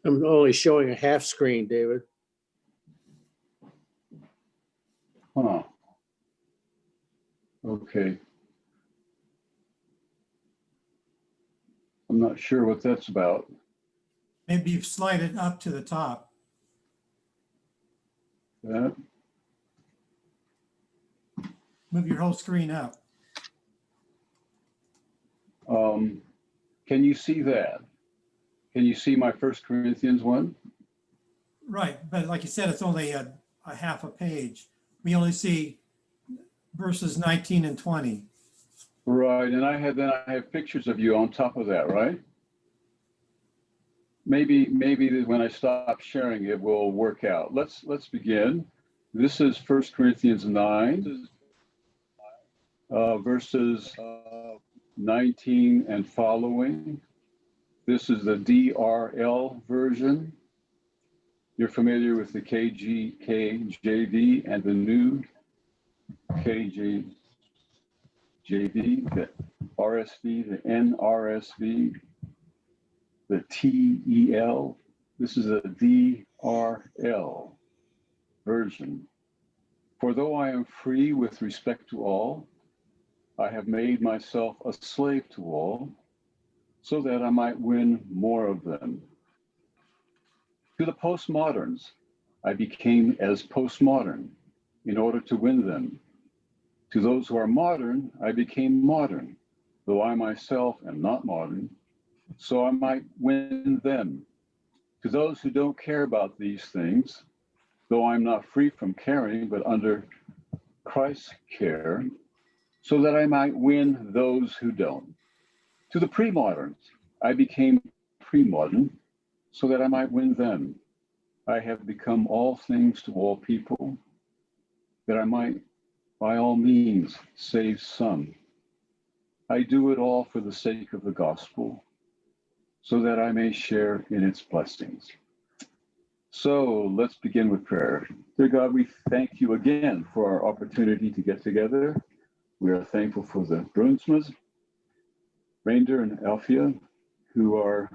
I'm only showing a half screen, David. Huh. Okay. I'm not sure what that's about. Maybe you slide it up to the top. That, Move your whole screen up. can you see that? Can you see my 1 Corinthians 1? Right, but like you said, it's only a half a page. We only see verses 19 and 20. Right, and I have pictures of you on top of that, right? Maybe when I stop sharing it will work out. Let's begin. This is 1 Corinthians 9, verses 19 and following. This is the DRL version. You're familiar with the KJV and the new KJV, the RSV, the NRSV, the TEL. This is a DRL version. For though I am free with respect to all, I have made myself a slave to all, so that I might win more of them. To the postmoderns, I became as postmodern in order to win them. To those who are modern, I became modern, though I myself am not modern, so I might win them. To those who don't care about these things, though I'm not free from caring, but under Christ's care, so that I might win those who don't. To the pre-moderns, I became pre-modern, so that I might win them. I have become all things to all people, that I might by all means save some. I do it all for the sake of the gospel, so that I may share in its blessings. So let's begin with prayer. Dear God, we thank you again for our opportunity to get together. We are thankful for the Bruinsmas, Reinder and Alfia, who are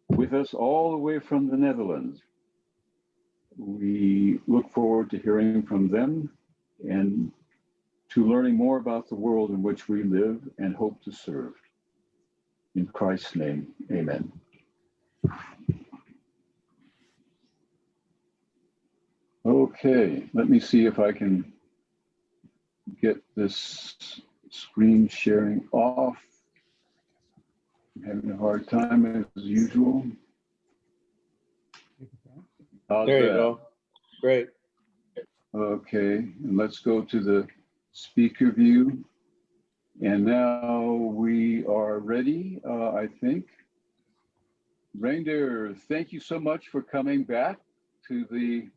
with us all the way from the Netherlands. We look forward to hearing from them and to learning more about the world in which we live and hope to serve. In Christ's name, amen. Okay, let me see if I can get this screen sharing off. I'm having a hard time as usual. How's There you that? go. Great. Okay, and let's go to the speaker view. And now we are ready, I think. Reinder, thank you so much for coming back to the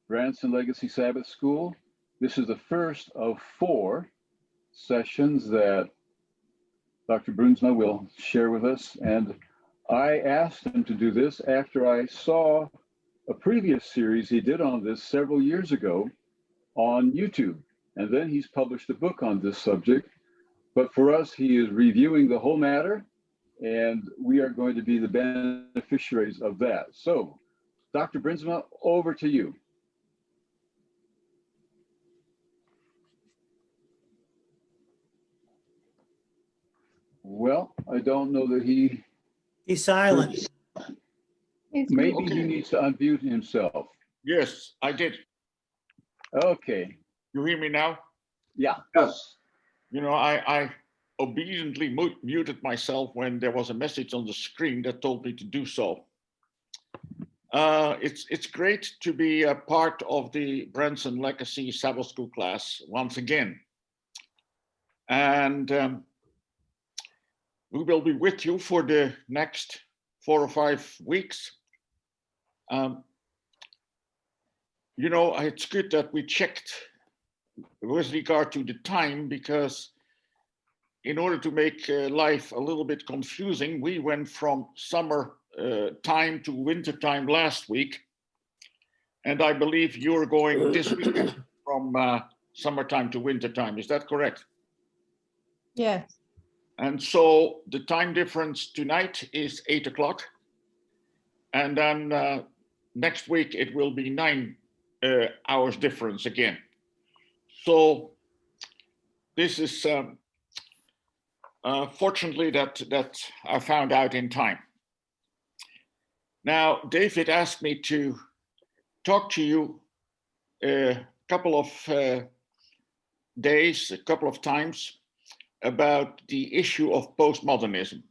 Branson Legacy Sabbath School. This is the first of 4 sessions that Dr. Bruinsma will share with us. And I asked him to do this after I saw a previous series he did on this several years ago on YouTube. And then he's published a book on this subject. But for us, he is reviewing the whole matter, and we are going to be the beneficiaries of that. So, Dr. Bruinsma, over to you. Well, I don't know that He's silent. maybe Okay. he needs to unmute himself. Yes, I did. Okay. You hear me now? Yeah. Yes. You know, I obediently muted myself when there was a message on the screen that told me to do so. It's great to be a part of the Branson Legacy Sabbath School class once again. And we will be with you for the next 4 or 5 weeks. You know, it's good that we checked with regard to the time, because in order to make life a little bit confusing, we went from summer time to winter time last week. And I believe you're going this week from summertime to winter time. Is that correct? Yes. And so the time difference tonight is 8 o'clock. And then next week it will be 9 hours difference again. So this is fortunately that I found out in time. Now, David asked me to talk to you a couple of days, a couple of times, about the issue of postmodernism.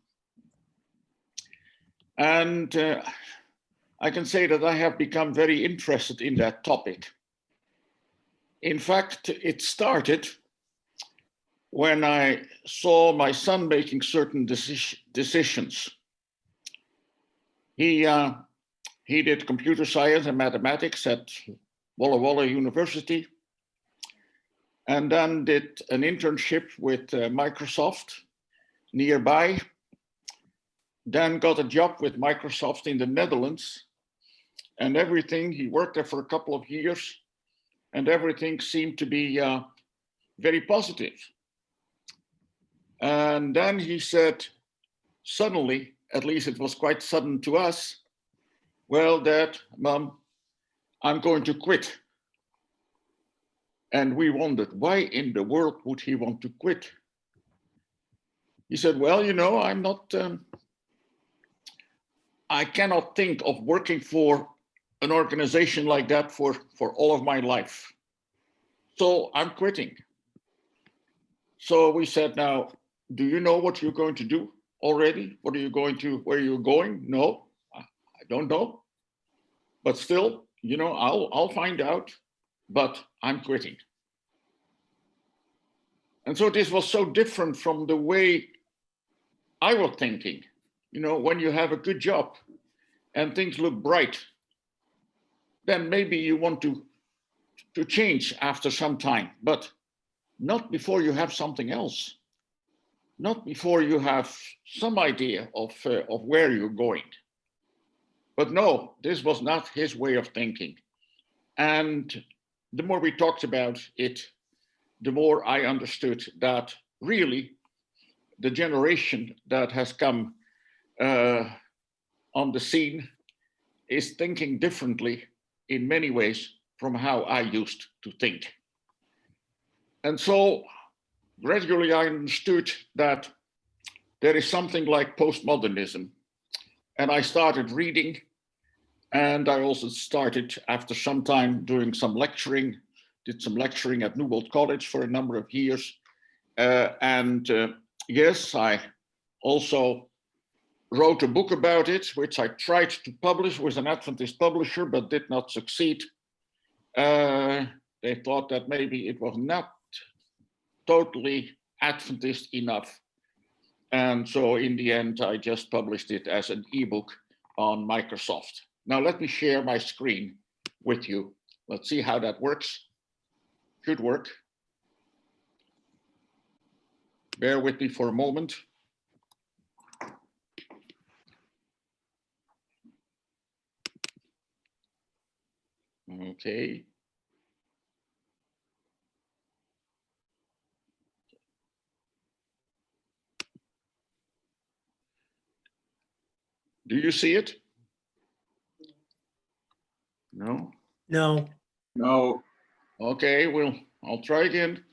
And I can say that I have become very interested in that topic. In fact, it started when I saw my son making certain decisions. He did computer science and mathematics at Walla Walla University, and then did an internship with Microsoft nearby, then got a job with Microsoft in the Netherlands, and everything, he worked there for a couple of years, and everything seemed to be very positive. And then he said, suddenly, at least it was quite sudden to us, well, Dad, Mom, I'm going to quit. And we wondered, why in the world would he want to quit? He said, well, you know, I'm not, I cannot think of working for an organization like that for all of my life. So I'm quitting. So we said, now, do you know what you're going to do already? What are you going to, where you're going? No, I don't know. But still, you know, I'll find out, but I'm quitting. And so this was so different from the way I was thinking. You know, when you have a good job and things look bright, then maybe you want to change after some time, but not before you have something else. Not before you have some idea of where you're going. But no, this was not his way of thinking. And the more we talked about it, the more I understood that really the generation that has come on the scene is thinking differently in many ways from how I used to think. And so gradually I understood that there is something like postmodernism. And I started reading, and I also started after some time doing some lecturing, did some lecturing at Newbold College for a number of years. Yes, I also wrote a book about it, which I tried to publish with an Adventist publisher, but did not succeed. They thought that maybe it was not totally Adventist enough. And so in the end, I just published it as an ebook on Microsoft. Now let me share my screen with you. Let's see how that works. Should work. Bear with me for a moment. Okay. Do you see it? No? No, No, Okay, well, I'll try again.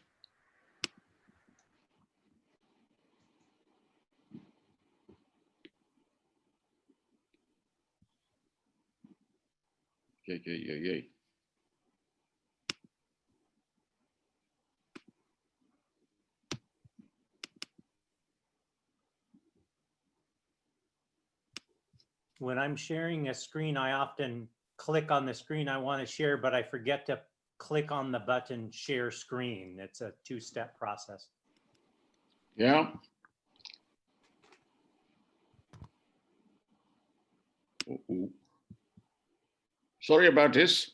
Yay. When I'm sharing a screen, I often click on the screen I want to share, but I forget to click on the button share screen. It's a two-step process. Yeah. Uh-oh. Sorry about this.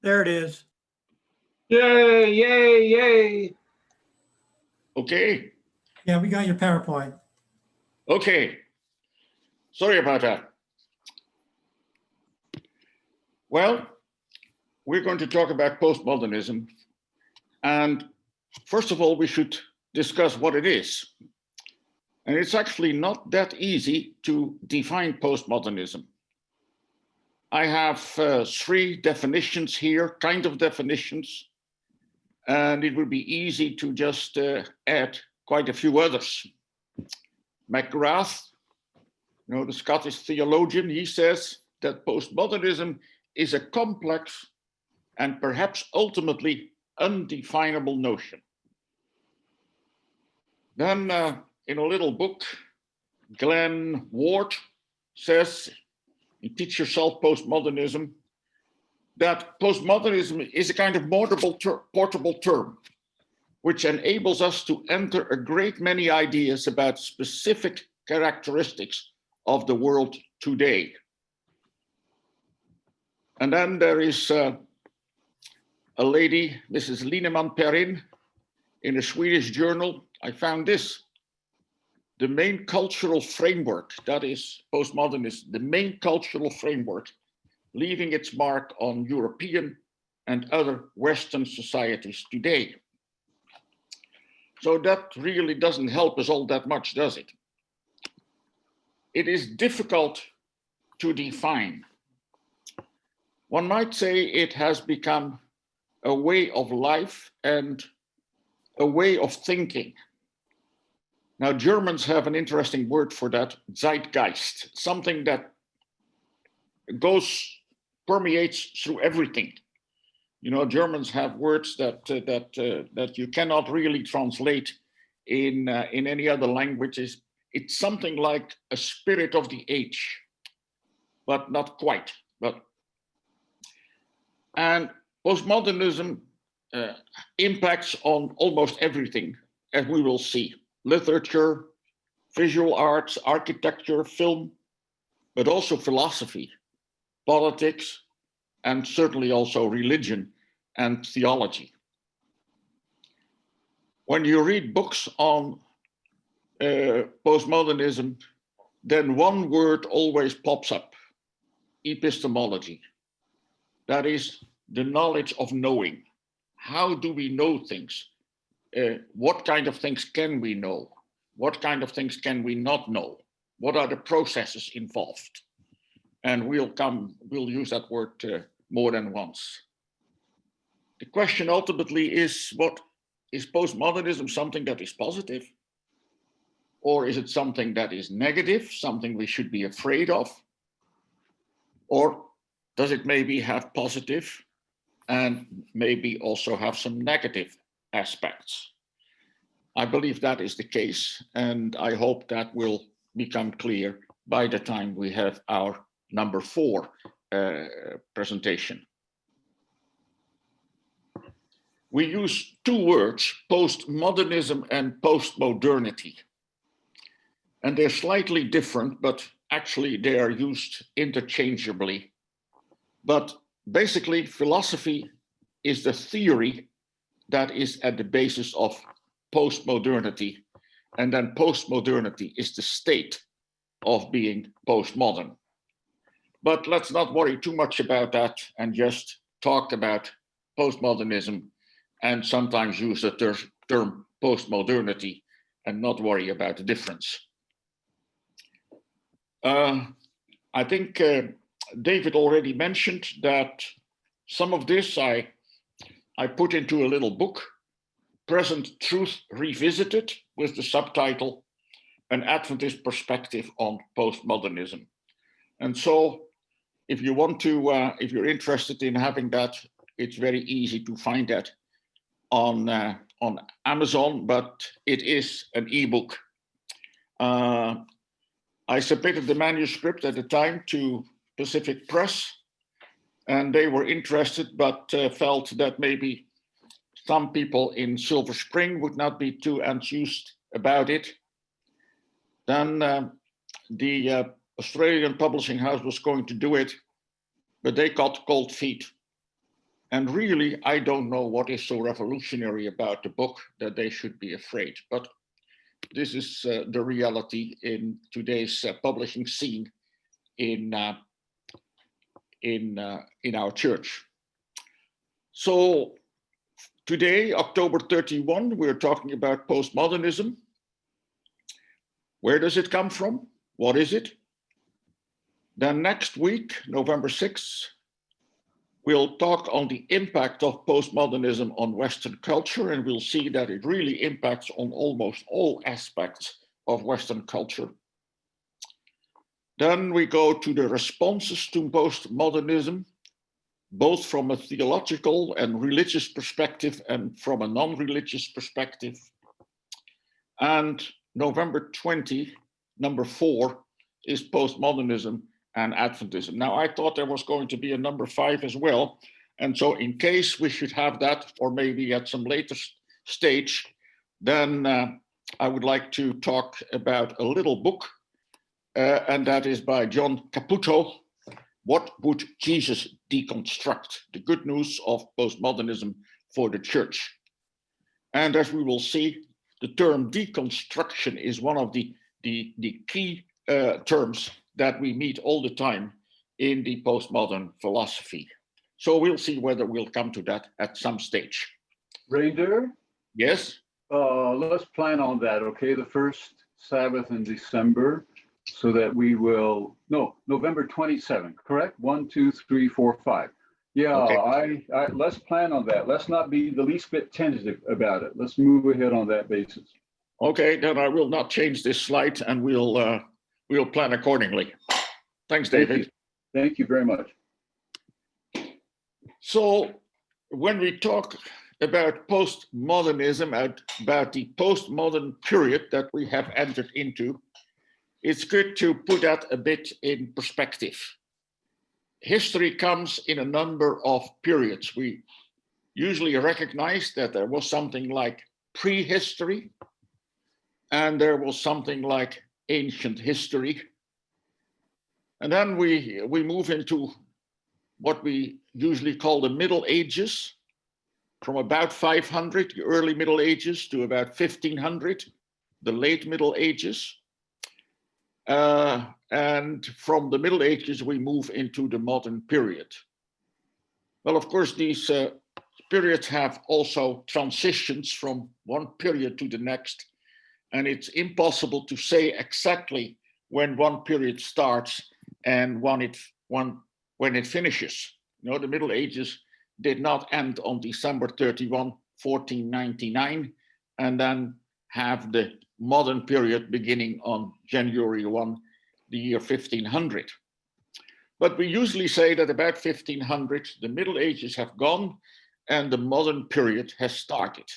There it is. Yay, yay, yay. Okay, Yeah, we got your PowerPoint. okay. Sorry about that. Well, we're going to talk about postmodernism. And first of all, we should discuss what it is. And it's actually not that easy to define postmodernism. I have three definitions here, kind of definitions, and it would be easy to just add quite a few others. McGrath, the Scottish theologian, he says that postmodernism is a complex and perhaps ultimately undefinable notion. Then in a little book, Glenn Ward says, in Teach Yourself Postmodernism, that postmodernism is a kind of portable term, which enables us to enter a great many ideas about specific characteristics of the world today. And then there is a lady, Mrs. Lineman Perrin, in a Swedish journal. I found this. The main cultural framework, that is postmodernism, the main cultural framework, leaving its mark on European and other Western societies today. So that really doesn't help us all that much, does it? It is difficult to define. One might say it has become a way of life and a way of thinking. Now, Germans have an interesting word for that, Zeitgeist, something that permeates through everything. Germans have words that you cannot really translate in any other languages. It's something like a spirit of the age, but not quite. And postmodernism impacts on almost everything, as we will see. Literature, visual arts, architecture, film, but also philosophy, politics, and certainly also religion and theology. When you read books on postmodernism, then one word always pops up: epistemology. That is the knowledge of knowing. How do we know things? What kind of things can we know? What kind of things can we not know? What are the processes involved? And we'll use that word more than once. The question ultimately is, what is postmodernism something that is positive? Or is it something that is negative, something we should be afraid of? Or does it maybe have positive and maybe also have some negative aspects? I believe that is the case, and I hope that will become clear by the time we have our number 4 presentation. We use 2 words, postmodernism and postmodernity. And they're slightly different, but actually they are used interchangeably. But basically, philosophy is the theory that is at the basis of postmodernity, and then postmodernity is the state of being postmodern. But let's not worry too much about that and just talk about postmodernism and sometimes use the term postmodernity and not worry about the difference. I think David already mentioned that some of this I put into a little book, Present Truth Revisited, with the subtitle, An Adventist Perspective on Postmodernism. And so if you want to, if you're interested in having that, it's very easy to find that on Amazon, but it is an ebook. I submitted the manuscript at the time to Pacific Press, and they were interested, but felt that maybe some people in Silver Spring would not be too enthused about it. Then the Australian publishing house was going to do it, but they got cold feet. And really, I don't know what is so revolutionary about the book that they should be afraid. But this is the reality in today's publishing scene in our church. So today, October 31, we're talking about postmodernism. Where does it come from? What is it? Then next week, November 6th, we'll talk on the impact of postmodernism on Western culture, and we'll see that it really impacts on almost all aspects of Western culture. Then we go to the responses to postmodernism, both from a theological and religious perspective and from a non-religious perspective. And November 20, number 4, is postmodernism and Adventism. Now, I thought there was going to be a number 5 as well. And so in case we should have that, or maybe at some later stage, then I would like to talk about a little book, and that is by John Caputo, What Would Jesus Deconstruct? The Good News of Postmodernism for the Church. And as we will see, the term deconstruction is one of the key terms that we meet all the time in the postmodern philosophy. So we'll see whether we'll come to that at some stage. Reinder, Yes? let's plan on that, okay? The first Sabbath in December, so that we will, no, November 27th, correct? 1, 2, 3, 4, 5. Yeah, Okay. I let's plan on that. Let's not be the least bit tentative about it. Let's move ahead on that basis. Okay, then I will not change this slide, and we'll plan accordingly. Thanks, David. Thank you very much. So when we talk about postmodernism, about the postmodern period that we have entered into, it's good to put that a bit in perspective. History comes in a number of periods. We usually recognize that there was something like prehistory, and there was something like ancient history. And then we move into what we usually call the Middle Ages, from about 500, the early Middle Ages, to about 1500, the late Middle Ages. And from the Middle Ages, we move into the modern period. Well, of course, these periods have also transitions from one period to the next, and it's impossible to say exactly when one period starts and when it finishes. You know, the Middle Ages did not end on December 31, 1499, and then have the modern period beginning on January 1, the year 1500. But we usually say that about 1500, the Middle Ages have gone and the modern period has started.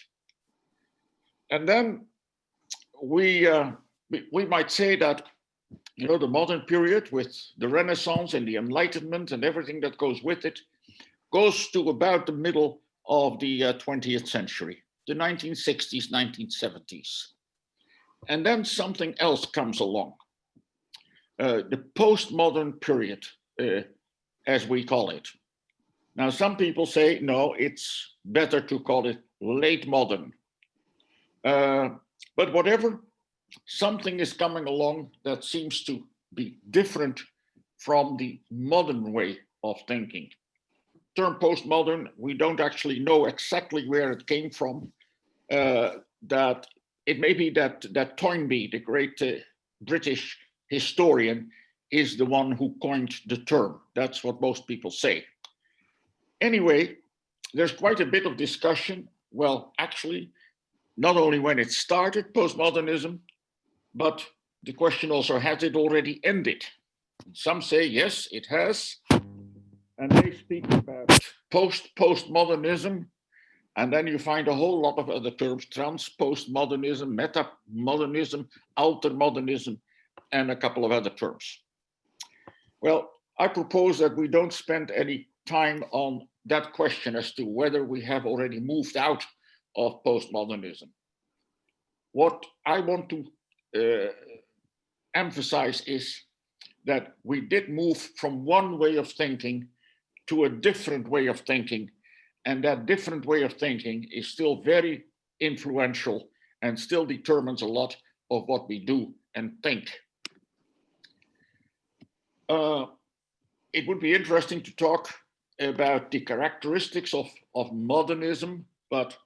And then we might say that, you know, the modern period with the Renaissance and the Enlightenment and everything that goes with it goes to about the middle of the 20th century, the 1960s, 1970s. And then something else comes along, the postmodern period, as we call it. Now, some people say, no, it's better to call it late modern. But whatever, something is coming along that seems to be different from the modern way of thinking. The term postmodern, we don't actually know exactly where it came from. That it may be that Toynbee, the great British historian, is the one who coined the term. That's what most people say. Anyway, there's quite a bit of discussion. Well, actually, not only when it started, postmodernism, but the question also, has it already ended? Some say, yes, it has. And they speak about postmodernism. And then you find a whole lot of other terms, trans-postmodernism, meta-modernism, altermodernism, and a couple of other terms. Well, I propose that we don't spend any time on that question as to whether we have already moved out of postmodernism. What I want to emphasize is that we did move from one way of thinking to a different way of thinking, And that different way of thinking is still very influential and still determines a lot of what we do and think. It would be interesting to talk about the characteristics of modernism, but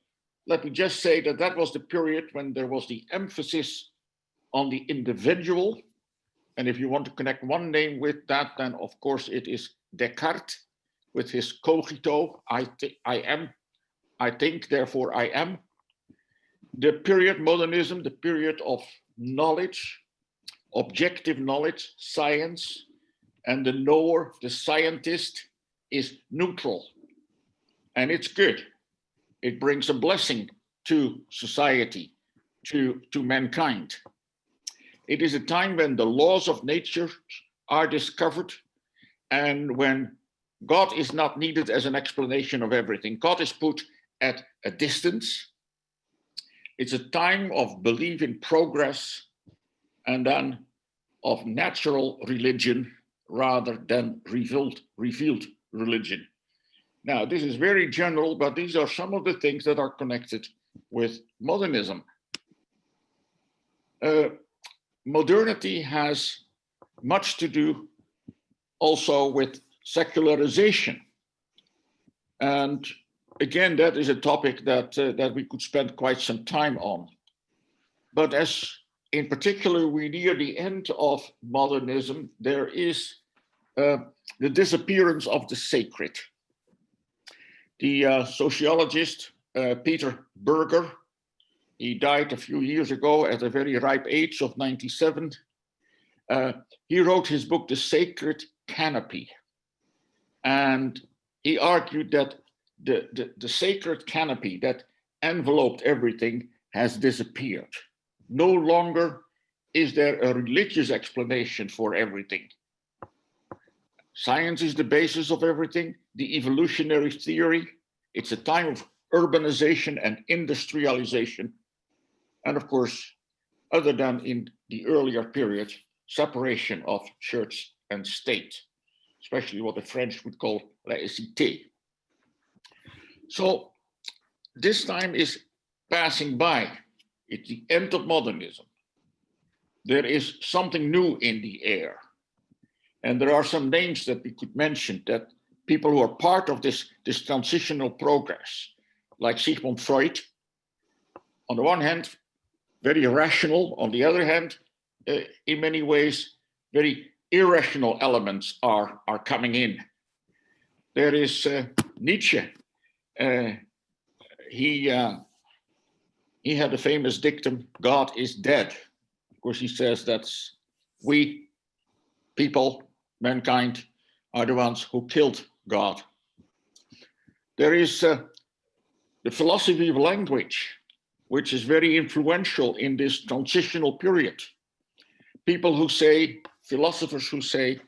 let me just say that that was the period when there was the emphasis on the individual. And if you want to connect one name with that, then of course it is Descartes with his cogito, I am, I think, therefore I am. The period modernism, the period of knowledge, objective knowledge, science, and the knower, the scientist, is neutral. And it's good. It brings a blessing to society, to mankind. It is a time when the laws of nature are discovered and when God is not needed as an explanation of everything. God is put at a distance. It's a time of belief in progress and then of natural religion rather than revealed religion. Now, this is very general, but these are some of the things that are connected with modernism. Modernity has much to do also with secularization. And again, that is a topic that we could spend quite some time on. But as in particular, we near the end of modernism, there is the disappearance of the sacred. The sociologist Peter Berger, he died a few years ago at a very ripe age of 97. He wrote his book, The Sacred Canopy. And he argued that the sacred canopy that enveloped everything has disappeared. No longer is there a religious explanation for everything. Science is the basis of everything, the evolutionary theory. It's a time of urbanization and industrialization. And of course, other than in the earlier period, separation of church and state, especially what the French would call laïcité. So this time is passing by. It's the end of modernism. There is something new in the air. And there are some names that we could mention, that people who are part of this transitional progress, like Sigmund Freud, on the one hand, very rational, on the other hand, in many ways, very irrational elements are coming in. There is Nietzsche. He had a famous dictum, God is dead. Of course, he says that's we, people, mankind, are the ones who killed God. There is the philosophy of language, which is very influential in this transitional period. People who say, philosophers who say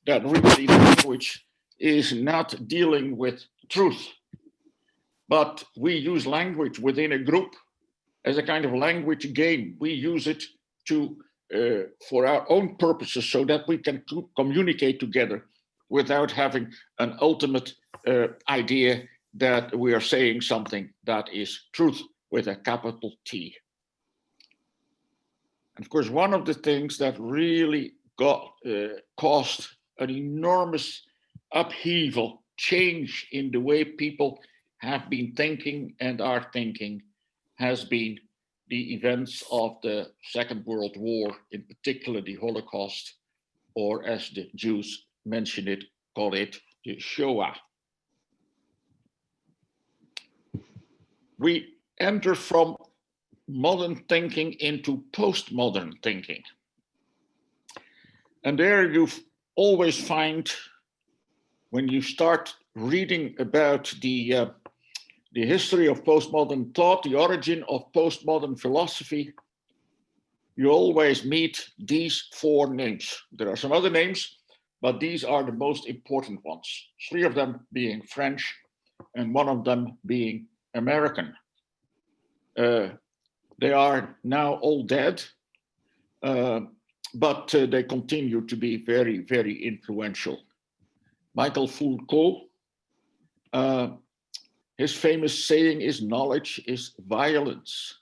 that really language is not dealing with truth, but we use language within a group as a kind of language game. We use it for our own purposes so that we can communicate together without having an ultimate idea that we are saying something that is truth with a capital T. And of course, one of the things that really caused an enormous upheaval, change in the way people have been thinking and are thinking, has been the events of the Second World War, in particular the Holocaust, or as the Jews call it the Shoah. We enter from modern thinking into postmodern thinking. And there you always find, when you start reading about the history of postmodern thought, the origin of postmodern philosophy, you always meet these four names. There are some other names, but these are the most important ones. Three of them being French and one of them being American. They are now all dead, but they continue to be very, very influential. Michel Foucault, His famous saying is, knowledge is violence.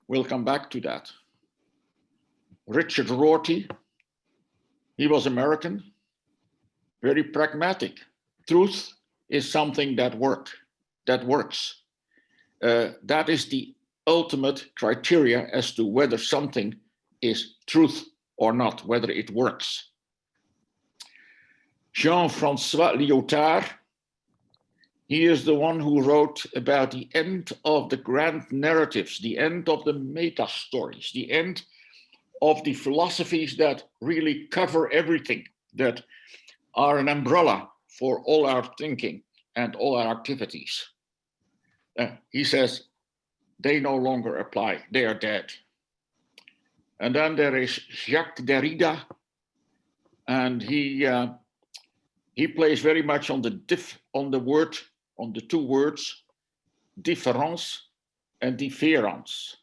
We'll come back to that. Richard Rorty, he was American, very pragmatic. Truth is something that works. That is the ultimate criteria as to whether something is truth or not, whether it works. Jean-François Lyotard, he is the one who wrote about the end of the grand narratives, the end of the meta stories, the end of the philosophies that really cover everything, that are an umbrella for all our thinking and all our activities. He says they no longer apply, they are dead. And then there is Jacques Derrida, and he plays very much on the two words, différence and différence.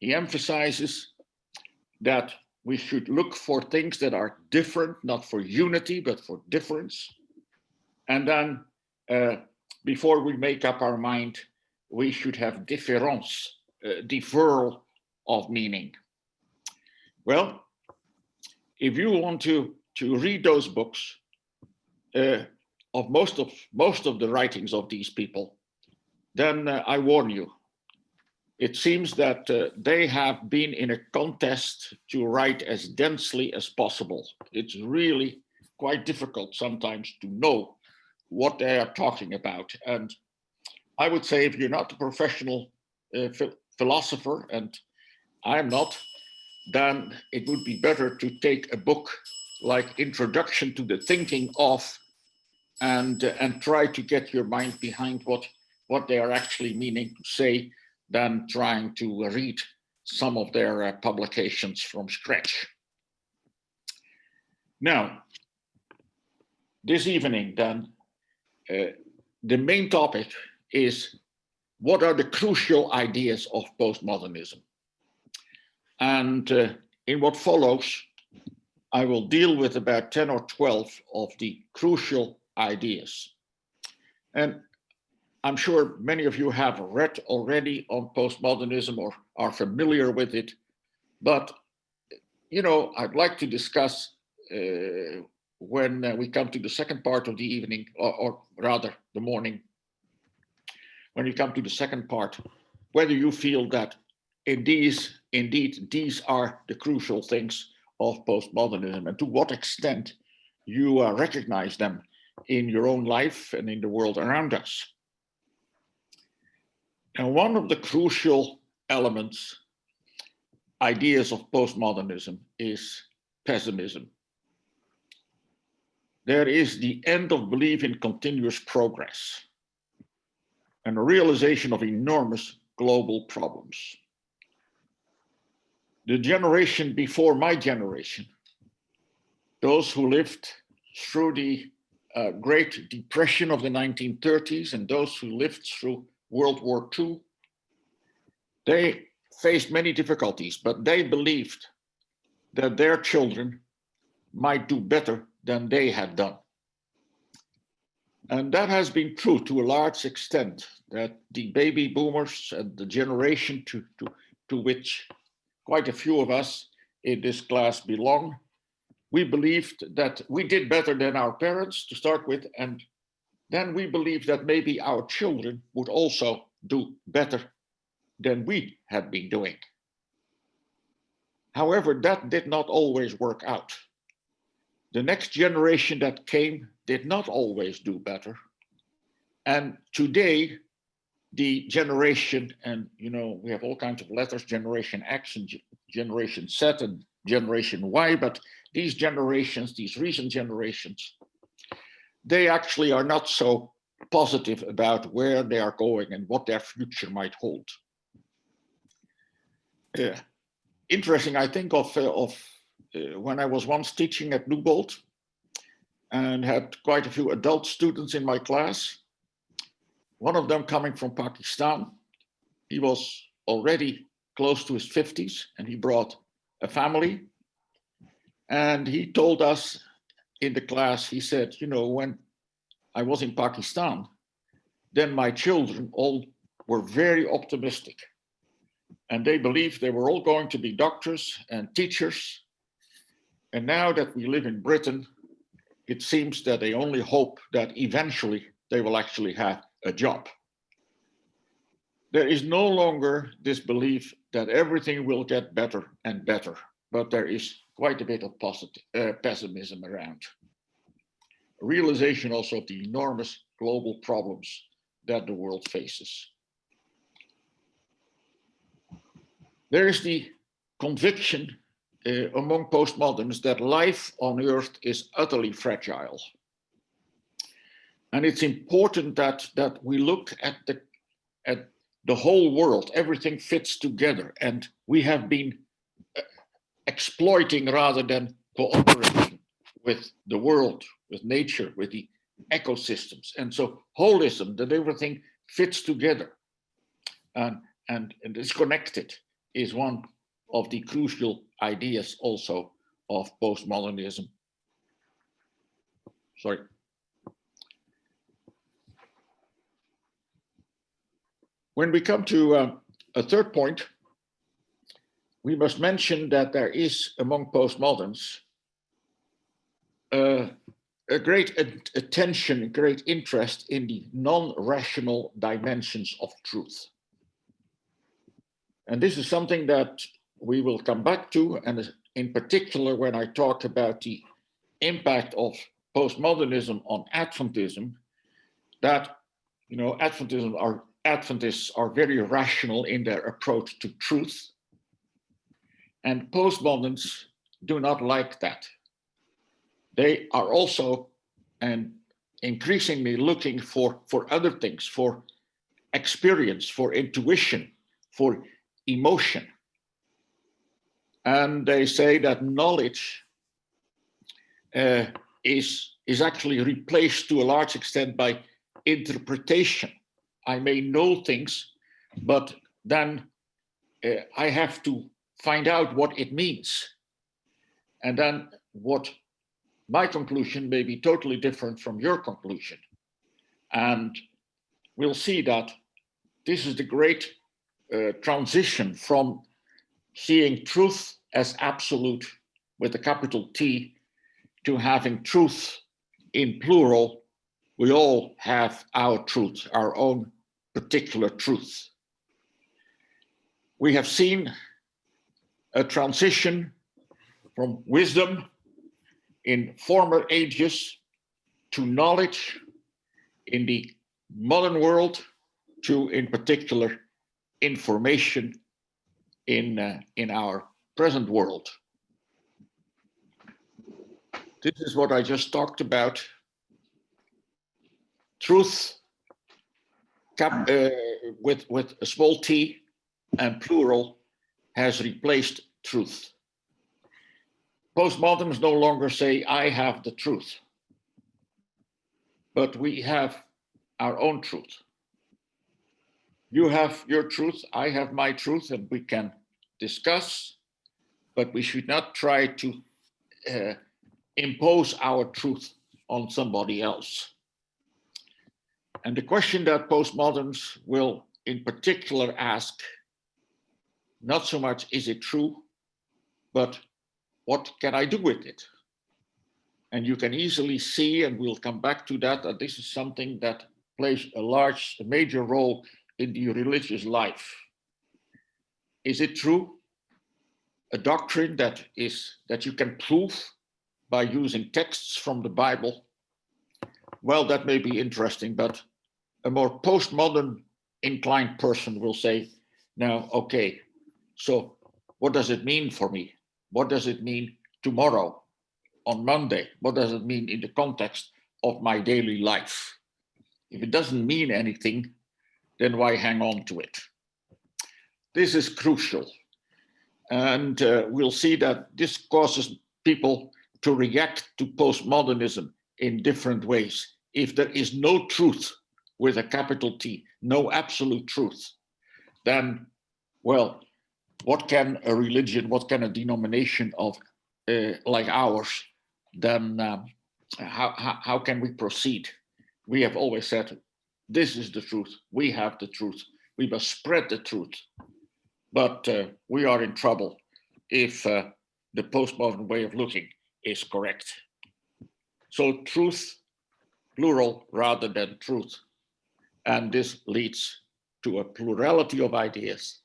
He emphasizes that we should look for things that are different, not for unity, but for difference. And then before we make up our mind, we should have différence, deferral of meaning. Well, if you want to read those books of most of the writings of these people, then I warn you, it seems that they have been in a contest to write as densely as possible. It's really quite difficult sometimes to know what they are talking about. And I would say if you're not a professional philosopher, and I'm not, then it would be better to take a book like Introduction to the Thinking of, and try to get your mind behind what they are actually meaning to say, than trying to read some of their publications from scratch. Now, this evening then, the main topic is what are the crucial ideas of postmodernism? And in what follows, I will deal with about 10 or 12 of the crucial ideas. And I'm sure many of you have read already on postmodernism or are familiar with it, but I'd like to discuss when we come to the second part of the evening, or rather the morning, when we come to the second part, whether you feel that indeed these are the crucial things of postmodernism, and to what extent you recognize them in your own life and in the world around us. And one of the crucial elements, ideas of postmodernism, is pessimism. There is the end of belief in continuous progress and a realization of enormous global problems. The generation before my generation, those who lived through the Great Depression of the 1930s and those who lived through World War II, they faced many difficulties, but they believed that their children might do better than they had done. And that has been true to a large extent, that the baby boomers and the generation to which quite a few of us in this class belong, we believed that we did better than our parents to start with, and then we believed that maybe our children would also do better than we had been doing. However, that did not always work out. The next generation that came did not always do better. And today, the generation, and we have all kinds of letters, Generation X and Generation Z and Generation Y, but these generations, these recent generations, they actually are not so positive about where they are going and what their future might hold. Interesting, I think of when I was once teaching at Newbold and had quite a few adult students in my class. One of them coming from Pakistan. He was already close to his 50s and he brought a family. And he told us in the class, he said, when I was in Pakistan, then my children all were very optimistic. And they believed they were all going to be doctors and teachers. And now that we live in Britain, it seems that they only hope that eventually they will actually have a job. There is no longer this belief that everything will get better and better, but there is quite a bit of pessimism around. A realization also of the enormous global problems that the world faces. There is the conviction among postmoderns that life on Earth is utterly fragile. And it's important that we look at the whole world. Everything fits together, and we have been exploiting rather than cooperating with the world, with nature, with the ecosystems. And so holism, that everything fits together and is connected, is one of the crucial ideas also of postmodernism. Sorry. When we come to a third point, we must mention that there is among postmoderns a great attention, a great interest in the non-rational dimensions of truth. And this is something that we will come back to, and in particular when I talk about the impact of postmodernism on Adventism, that, you know, Adventists are very rational in their approach to truth, and postmoderns do not like that. They are also increasingly looking for other things, for experience, for intuition, for emotion. And they say that knowledge is actually replaced to a large extent by interpretation. I may know things, but then I have to find out what it means. And then what my conclusion may be totally different from your conclusion. And we'll see that this is the great transition from seeing truth as absolute with a capital T to having truth in plural. We all have our truth, our own particular truth. We have seen a transition from wisdom in former ages to knowledge in the modern world, to, in particular, information in our present world. This is what I just talked about. Truth with a small t and plural has replaced truth. Postmoderns no longer say, I have the truth, but we have our own truth. You have your truth, I have my truth, and we can discuss, but we should not try to impose our truth on somebody else. And the question that postmoderns will in particular ask, not so much is it true, but what can I do with it? And you can easily see, and we'll come back to that, that this is something that plays a major role in the religious life. Is it true? A doctrine that you can prove by using texts from the Bible? Well, that may be interesting, but a more postmodern inclined person will say, now, okay, so what does it mean for me? What does it mean tomorrow, on Monday? What does it mean in the context of my daily life? If it doesn't mean anything, then why hang on to it? This is crucial. And we'll see that this causes people to react to postmodernism in different ways. If there is no truth with a capital T, no absolute truth, then, well, what can a religion, what can a denomination of like ours, then how can we proceed? We have always said this is the truth. We have the truth. We must spread the truth. But we are in trouble if the postmodern way of looking is correct. So truth, plural rather than truth. And this leads to a plurality of ideas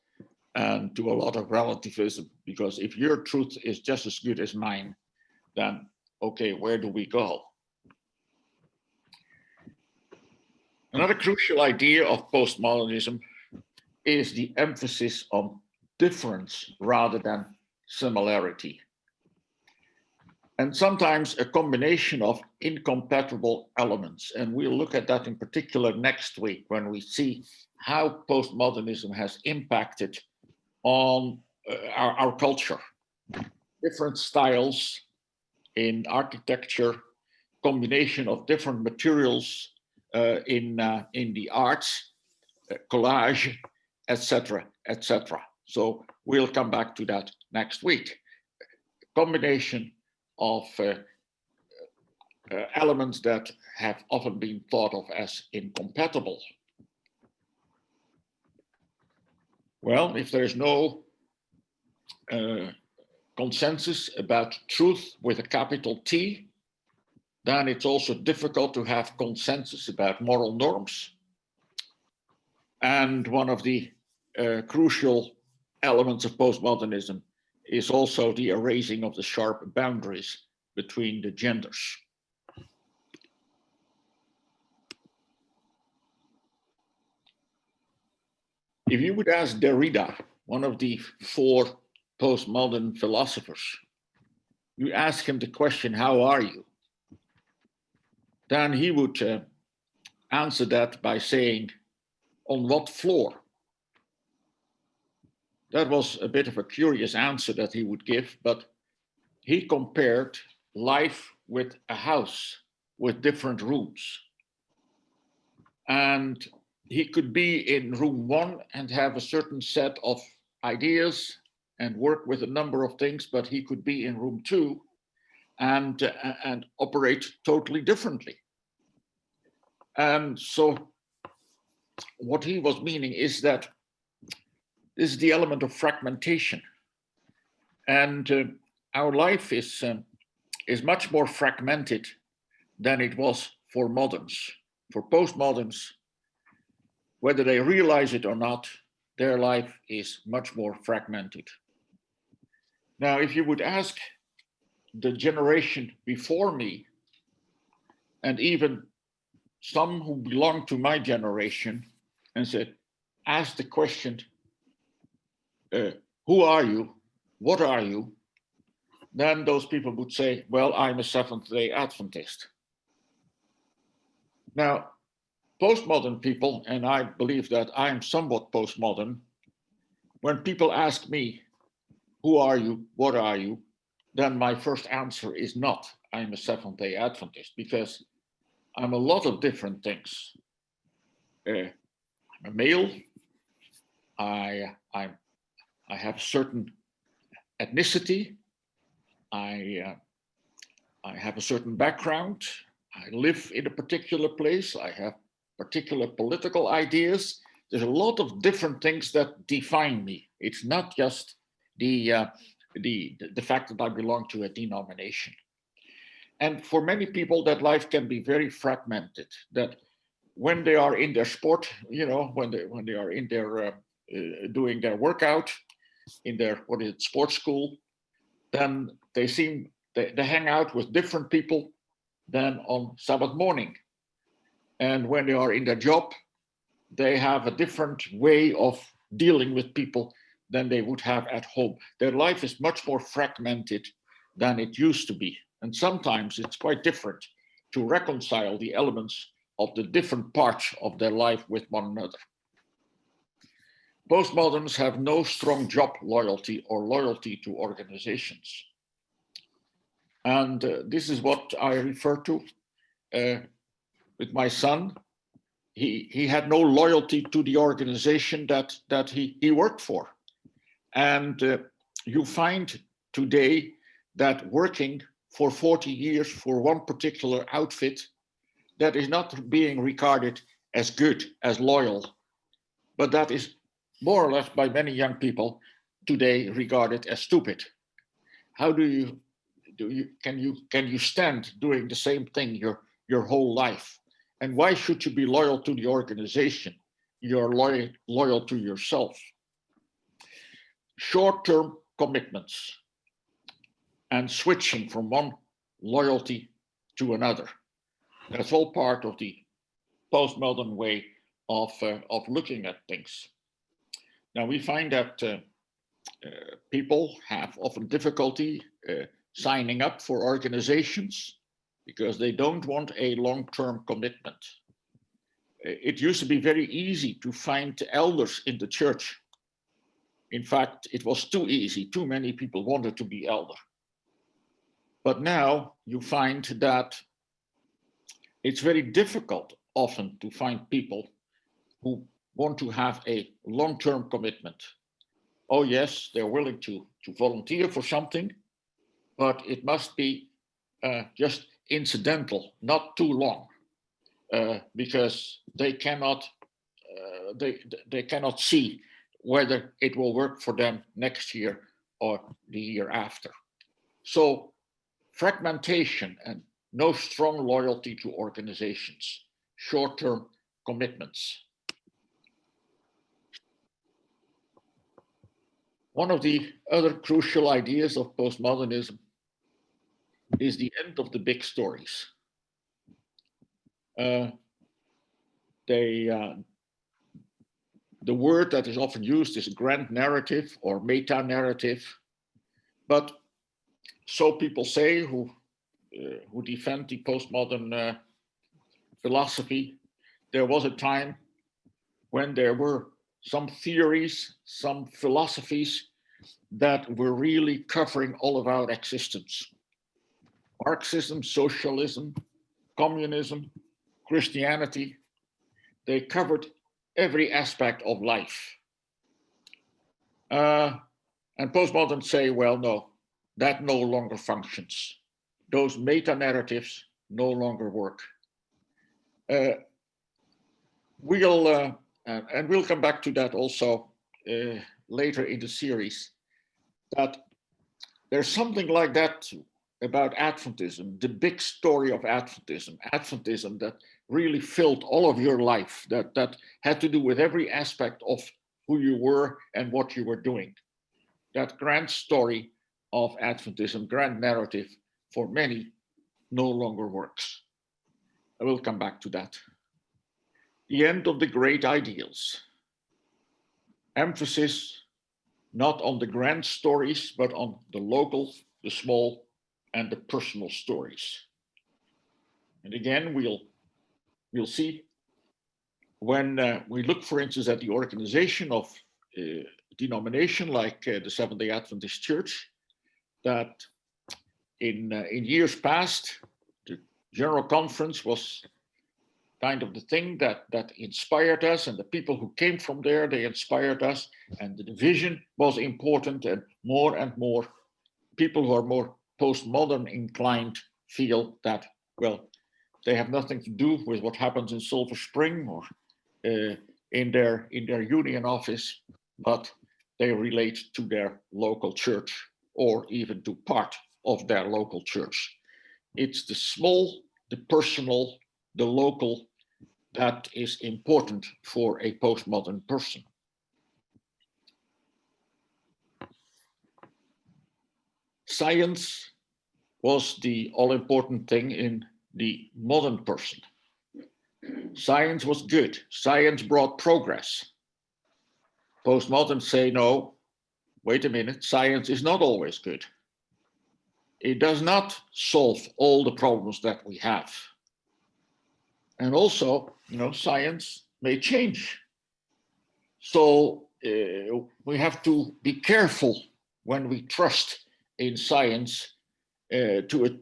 and to a lot of relativism, because if your truth is just as good as mine, then okay, where do we go? Another crucial idea of postmodernism is the emphasis on difference rather than similarity. And sometimes a combination of incompatible elements. And we'll look at that in particular next week when we see how postmodernism has impacted on our culture. Different styles in architecture, combination of different materials in the arts, collage, etc., etc. So we'll come back to that next week. Combination of elements that have often been thought of as incompatible. Well, if there is no consensus about truth with a capital T, then it's also difficult to have consensus about moral norms. And one of the crucial elements of postmodernism is also the erasing of the sharp boundaries between the genders. If you would ask Derrida, one of the 4 postmodern philosophers, you ask him the question, how are you? Then he would answer that by saying, on what floor? That was a bit of a curious answer that he would give, but he compared life with a house with different rooms. And he could be in room 1 and have a certain set of ideas and work with a number of things, but he could be in room 2 and operate totally differently. And so what he was meaning is that this is the element of fragmentation. And our life is much more fragmented than it was for moderns. For postmoderns, whether they realize it or not, their life is much more fragmented. Now, if you would ask the generation before me, and even some who belong to my generation, and said, ask the question, who are you? What are you? Then those people would say, well, I'm a Seventh-day Adventist. Now, postmodern people, and I believe that I'm somewhat postmodern, when people ask me, who are you? What are you? Then my first answer is not, I'm a Seventh-day Adventist, because I'm a lot of different things. I'm a male. I have a certain ethnicity. I have a certain background. I live in a particular place. I have particular political ideas. There's a lot of different things that define me. It's not just the fact that I belong to a denomination. And for many people, that life can be very fragmented. That when they are in their sport, you know, when they are in their doing their workout in their sports school, then they hang out with different people than on Sabbath morning. And when they are in their job, they have a different way of dealing with people than they would have at home. Their life is much more fragmented than it used to be. And sometimes it's quite different to reconcile the elements of the different parts of their life with one another. Postmoderns have no strong job loyalty or loyalty to organizations. And this is what I refer to with my son. He had no loyalty to the organization that he worked for. And you find today that working for 40 years for one particular outfit, that is not being regarded as good, as loyal, but that is more or less by many young people today regarded as stupid. How can you stand doing the same thing your whole life? And why should you be loyal to the organization? You're loyal to yourself. Short-term commitments and switching from one loyalty to another. That's all part of the postmodern way of looking at things. Now we find that people have often difficulty signing up for organizations because they don't want a long-term commitment. It used to be very easy to find elders in the church. In fact, it was too easy. Too many people wanted to be elder. But now you find that it's very difficult often to find people who want to have a long-term commitment. Oh yes, they're willing to volunteer for something, but it must be just incidental, not too long, because they cannot see whether it will work for them next year or the year after. So fragmentation and no strong loyalty to organizations, short-term commitments. One of the other crucial ideas of postmodernism is the end of the big stories. The word that is often used is grand narrative or meta-narrative, but so people say who defend the postmodern philosophy, there was a time when there were some theories, some philosophies that were really covering all of our existence. Marxism, socialism, communism, Christianity, they covered every aspect of life. And postmoderns say, well, no, that no longer functions. Those meta-narratives no longer work. We'll come back to that also later in the series, that there's something like that about Adventism, the big story of Adventism that really filled all of your life, that had to do with every aspect of who you were and what you were doing. That grand story of Adventism, grand narrative, for many no longer works. I will come back to that. The end of the great ideals. Emphasis not on the grand stories, but on the local, the small, and the personal stories. And again, we'll see when we look, for instance, at the organization of a denomination like the Seventh-day Adventist Church, that in years past, the General Conference was kind of the thing that inspired us, and the people who came from there, they inspired us, and the division was important, and more people who are more postmodern inclined feel that, well, they have nothing to do with what happens in Silver Spring or in their union office, but they relate to their local church or even to part of their local church. It's the small, the personal, the local that is important for a postmodern person. Science was the all-important thing in the modern person. Science was good. Science brought progress. Postmoderns say, no, wait a minute, science is not always good. It does not solve all the problems that we have. And also, science may change. So we have to be careful when we trust in science to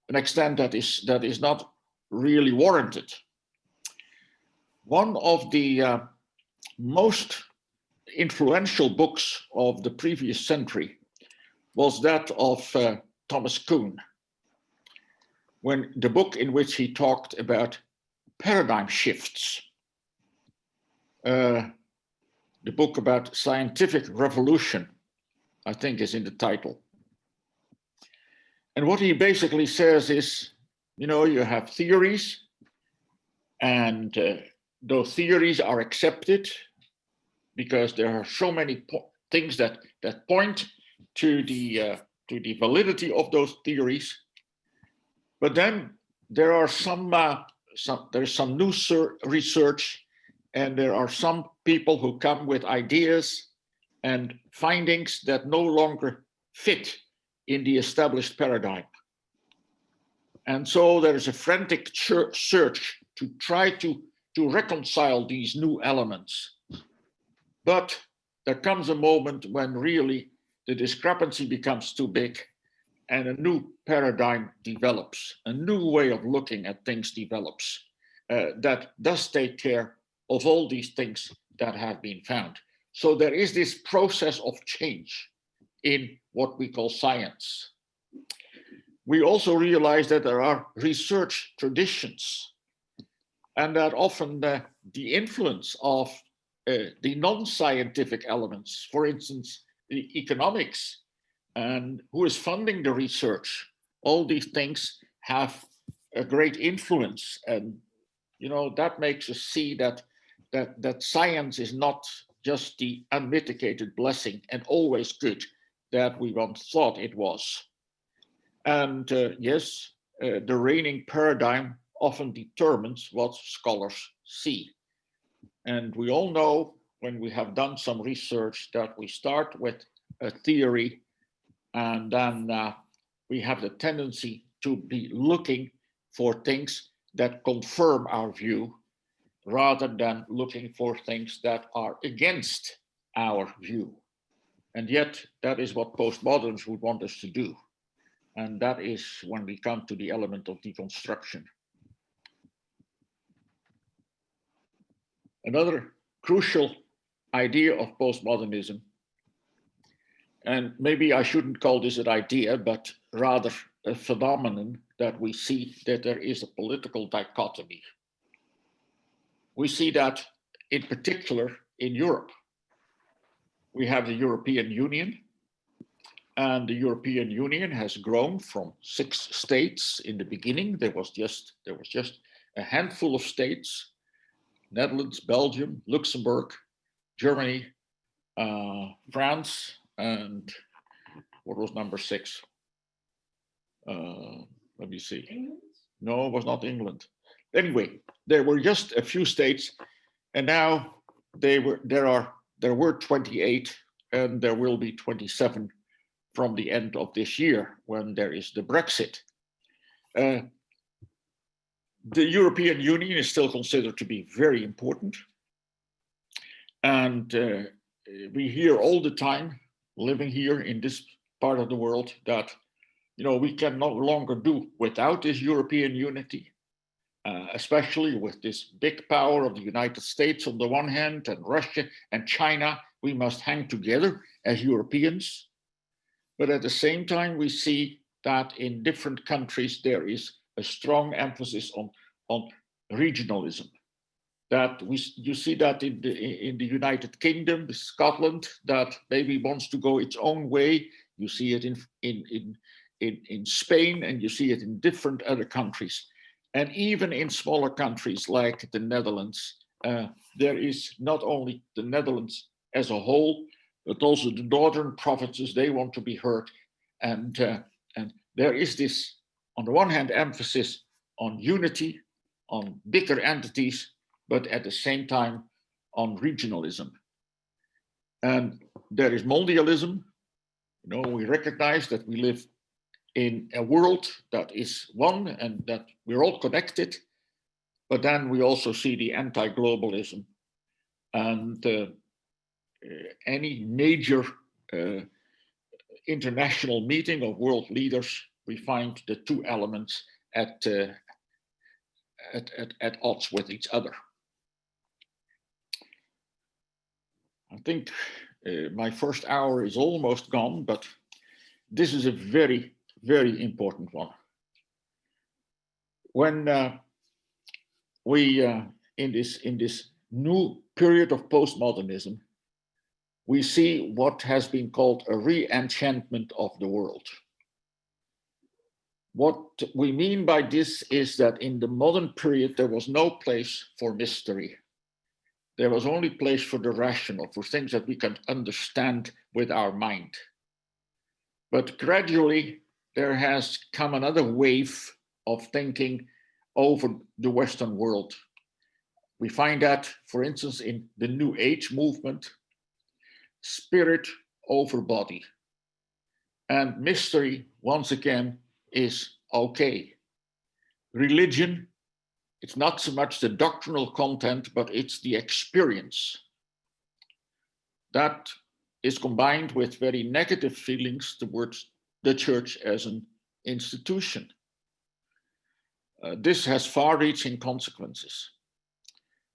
an extent that is not really warranted. One of the most influential books of the previous century was that of Thomas Kuhn, when the book in which he talked about paradigm shifts. the book about scientific revolution, I think is in the title. And what he basically says is, you have theories, and those theories are accepted because there are so many things that point to the validity of those theories. But then there are there's some new research, and there are some people who come with ideas and findings that no longer fit in the established paradigm. And so there is a frantic search to try to reconcile these new elements. But there comes a moment when really the discrepancy becomes too big and a new paradigm develops, a new way of looking at things develops that does take care of all these things that have been found. So there is this process of change in what we call science. We also realize that there are research traditions, and that often the influence of the non-scientific elements, for instance, the economics, and who is funding the research, all these things have a great influence. And that makes us see that science is not just the unmitigated blessing and always good that we once thought it was. And yes, the reigning paradigm often determines what scholars see. And we all know, when we have done some research, that we start with a theory, and then we have the tendency to be looking for things that confirm our view, rather than looking for things that are against our view. And yet, that is what postmoderns would want us to do. And that is when we come to the element of deconstruction. Another crucial idea of postmodernism, and maybe I shouldn't call this an idea, but rather a phenomenon, that we see that there is a political dichotomy. We see that in particular in Europe. We have the European Union, and the European Union has grown from 6 states in the beginning. There was just a handful of states: Netherlands, Belgium, Luxembourg, Germany, France, and what was number 6? Let me see. England? No, it was not England. Anyway, there were just a few states, and now there were 28, and there will be 27 from the end of this year, when there is the Brexit. The European Union is still considered to be very important. And we hear all the time, living here in this part of the world, that we can no longer do without this European unity, especially with this big power of the United States on the one hand, and Russia and China. We must hang together as Europeans. But at the same time, we see that in different countries, there is a strong emphasis on regionalism. That you see that in the United Kingdom, Scotland, that maybe wants to go its own way. You see it in Spain, and you see it in different other countries. And even in smaller countries like the Netherlands, there is not only the Netherlands as a whole, but also the northern provinces, they want to be heard. And there is this, on the one hand, emphasis on unity, on bigger entities, but at the same time on regionalism. And there is mondialism. We recognize that we live in a world that is one and that we're all connected, but then we also see the anti-globalism. And any major international meeting of world leaders, we find the two elements at odds with each other. I think my first hour is almost gone, but this is a very, very important one. When we in this new period of postmodernism, we see what has been called a re-enchantment of the world. What we mean by this is that in the modern period, there was no place for mystery. There was only place for the rational, for things that we can understand with our mind. But gradually, there has come another wave of thinking over the Western world. We find that, for instance, in the New Age movement, spirit over body. And mystery, once again, is okay. Religion, it's not so much the doctrinal content, but it's the experience. That is combined with very negative feelings towards the church as an institution. This has far-reaching consequences.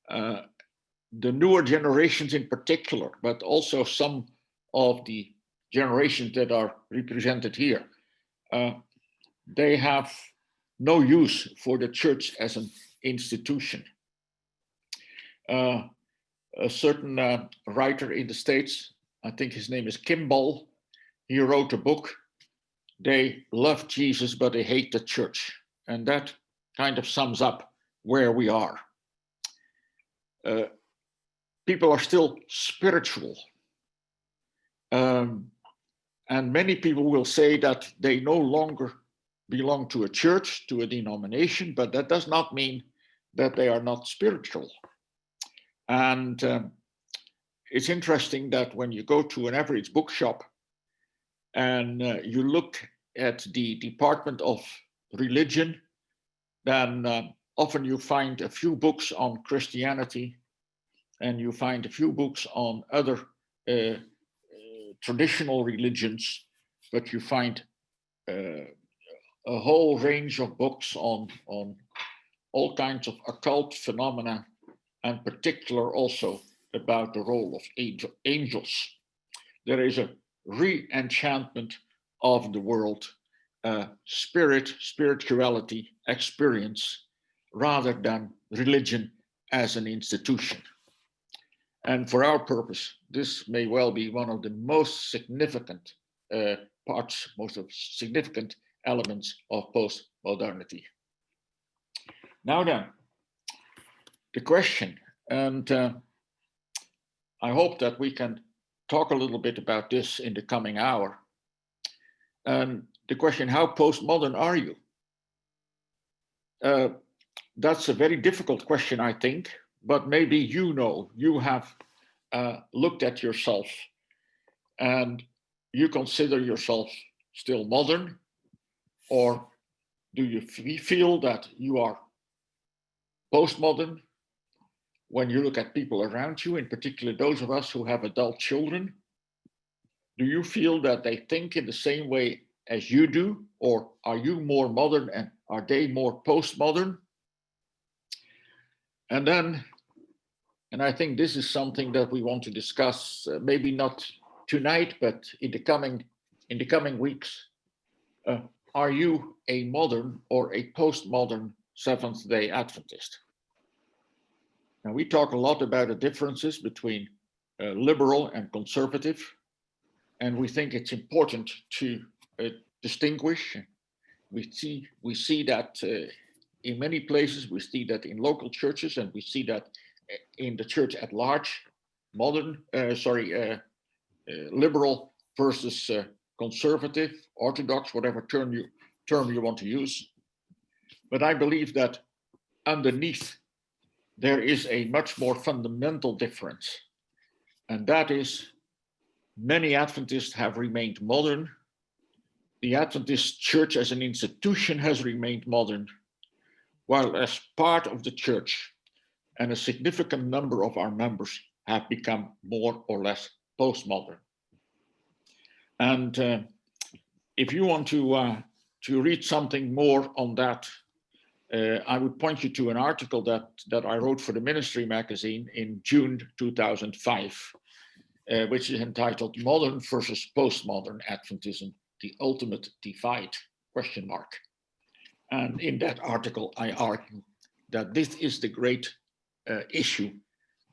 The newer generations in particular, but also some of the generations that are represented here, they have no use for the church as an institution. A certain writer in the States, I think his name is Kimball, he wrote a book, They Love Jesus, but They Hate the Church. And that kind of sums up where we are. People are still spiritual. And many people will say that they no longer belong to a church, to a denomination, but that does not mean that they are not spiritual. And it's interesting that when you go to an average bookshop and you look at the Department of Religion, then often you find a few books on Christianity, and you find a few books on other traditional religions, but you find a whole range of books on all kinds of occult phenomena, and particular also about the role of angels. There is a re-enchantment of the world, spirituality, experience, rather than religion as an institution. And for our purpose, this may well be one of the most significant parts, most of significant elements of post-modernity. Now then, the question, and I hope that we can talk a little bit about this in the coming hour. And the question, how postmodern are you? That's a very difficult question, I think, but maybe you have looked at yourself and you consider yourself still modern, or do you feel that you are postmodern when you look at people around you, in particular those of us who have adult children? Do you feel that they think in the same way as you do, or are you more modern and are they more postmodern? And then, and I think this is something that we want to discuss, maybe not tonight, but in the coming weeks. Are you a modern or a postmodern Seventh-day Adventist? Now, we talk a lot about the differences between liberal and conservative, and we think it's important to distinguish. We see that in many places. We see that in local churches, and we see that in the church at large. Liberal versus conservative, orthodox, whatever term you want to use. But I believe that underneath there is a much more fundamental difference, and that is many Adventists have remained modern. The Adventist church as an institution has remained modern, while as part of the church and a significant number of our members have become more or less postmodern. And if you want to read something more on that, I would point you to an article that I wrote for the Ministry magazine in June 2005, which is entitled Modern versus Postmodern Adventism, the Ultimate Divide, ? And in that article, I argue that this is the great issue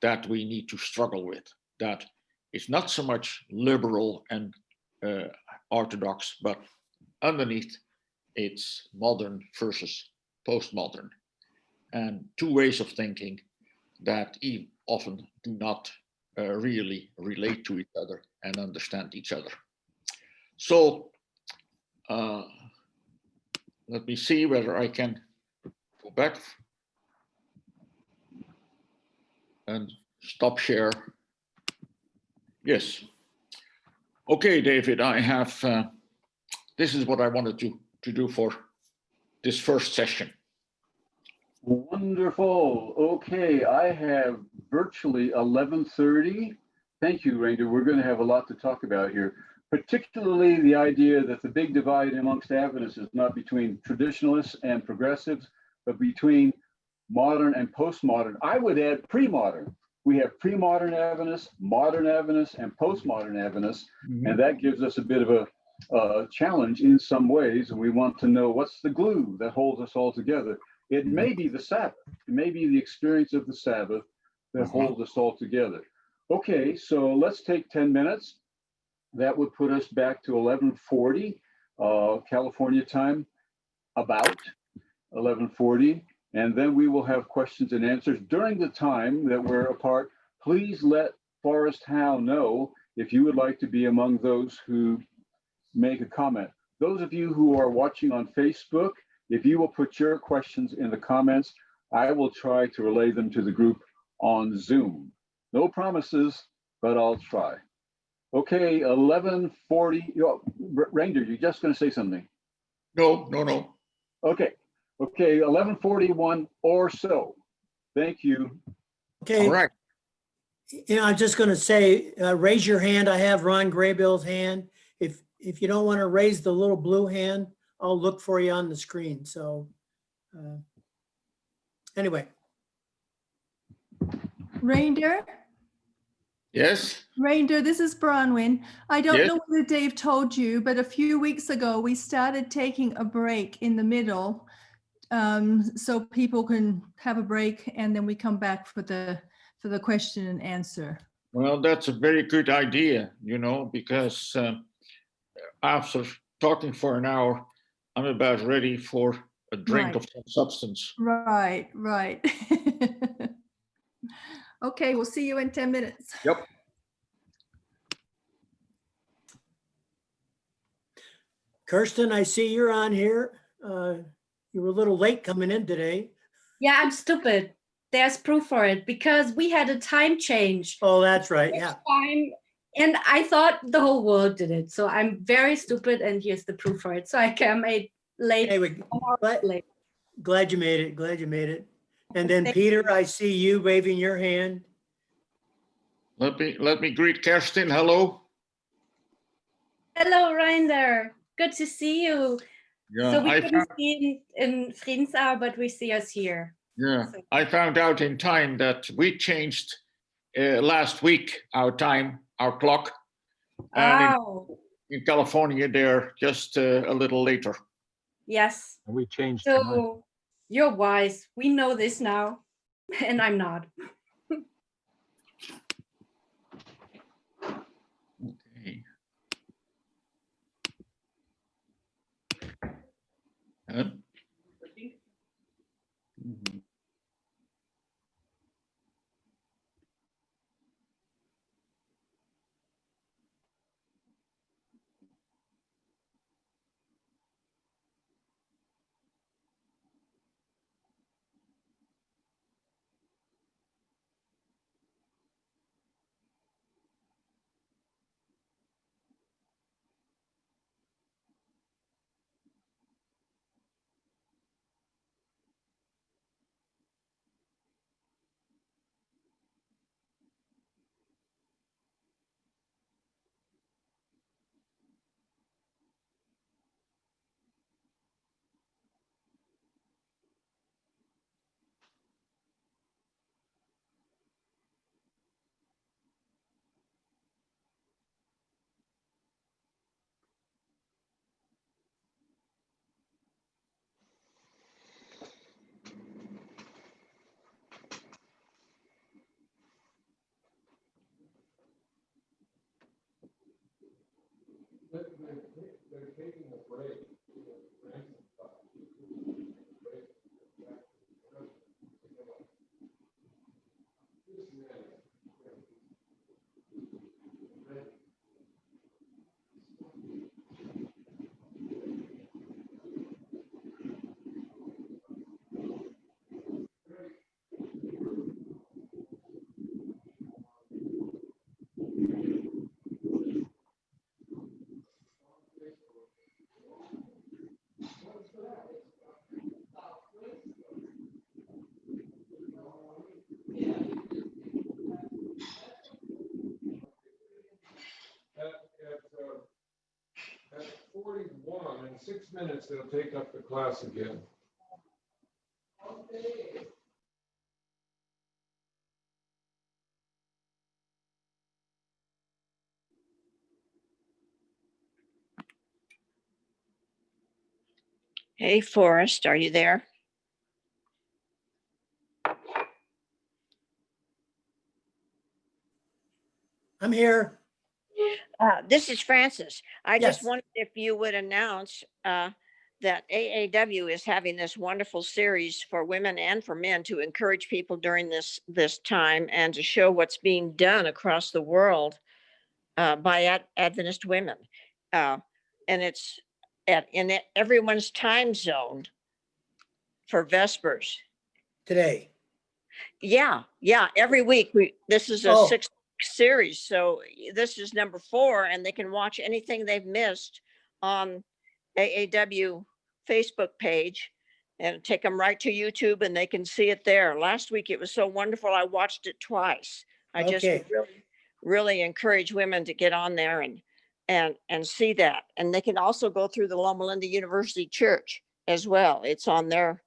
that we need to struggle with. That it's not so much liberal and orthodox, but underneath it's modern versus postmodern, and two ways of thinking that often do not really relate to each other and understand each other. So let me see whether I can go back and stop share. Yes. Okay, David, I have, this is what I wanted to do for this first session. Wonderful. Okay, I have virtually 11:30. Thank you, Reinder. We're going to have a lot to talk about here, particularly the idea that the big divide amongst Adventists is not between traditionalists and progressives, but between modern and postmodern. I would add pre-modern. We have pre-modern Adventists, modern Adventists, and postmodern Adventists, and that gives us a bit of a challenge in some ways, and we want to know what's the glue that holds us all together. It may be the Sabbath. It may be the experience of the Sabbath that holds us all together. Okay, so let's take 10 minutes. That would put us back to 11:40 California time, about 11:40. And then we will have questions and answers. During the time that we're apart, please let Forrest Howe know if you would like to be among those who make a comment. Those of you who are watching on Facebook, if you will put your questions in the comments, I will try to relay them to the group on Zoom. No promises, but I'll try. Okay, 11:40. Reinder, you're just going to say something? No. Okay. Okay, 11:41 or so. Thank you. Okay. All right. I'm just going to say, raise your hand. I have Ron Graybill's hand. If you don't want to raise the little blue hand, I'll look for you on the screen. So anyway. Reinder? Yes. Reinder, this is Bronwyn. I don't Yes. know whether Dave told you, but a few weeks ago, we started taking a break in the middle so people can have a break and then we come back for the question and answer. Well, that's a very good idea, because after talking for an hour, I'm about ready for a drink of some substance. Right. Okay, we'll see you in 10 minutes. Yep. Kirsten, I see you're on here. You were a little late coming in today. Yeah, I'm stupid. There's proof for it because we had a time change. Oh, that's right. Yeah. Time, and I thought the whole world did it. So I'm very stupid, and here's the proof for it. So I came late. Anyway, late. glad you made it. Glad you made it. And then Peter, I see you waving your hand. Let me greet Kerstin. Hello. Hello, Reinder. Good to see you. Yeah, so we couldn't see in Friedensau, but we see us here. Yeah, So. I found out in time that we changed last week our time, our clock. And in California, they're just a little later. Yes. And we changed. So tonight. you're wise. We know this now, and I'm not. Okay. Mhm. At 41, in 6 minutes, they'll take up the class again. Hey, Forrest, are you there? I'm here. This is Francis. I just Yes. wondered if you would announce that AAW is having this wonderful series for women and for men to encourage people during this time and to show what's being done across the world by Adventist women. And it's in everyone's time zone for Vespers. Today. Yeah, every week this is a 6 series, so this is number 4, and they can watch anything they've missed on AAW Facebook page and take them right to YouTube, and they can see it there. Last week it was so wonderful, I watched it twice. I just Okay. really encourage women to get on there and see that, and they can also go through the Loma Linda University Church as well. It's on there.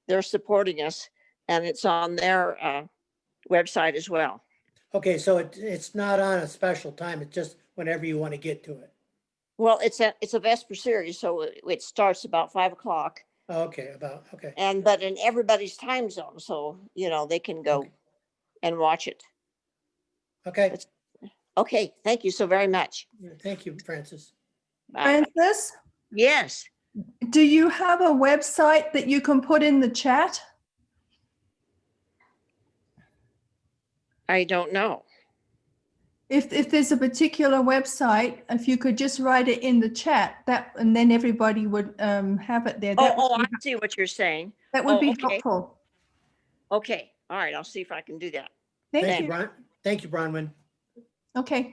They're supporting us, and it's on their website as well. Okay, so it's not on a special time. It's just whenever you want to get to it. Well, it's a Vesper series, so it starts about 5 o'clock, Okay, okay. but in everybody's time zone, so they can go Okay. and watch it. Okay. Okay, thank you so very much. Thank you, Francis. Bye. Francis, Yes, do you have a website that you can put in the chat? I don't know. If there's a particular website, if you could just write it in the chat, and then everybody would have it there. I see what you're saying. That would be Okay. helpful. Okay, all right, I'll see if I can do that. Thank you. Bron. Thank you, Bronwyn. Okay.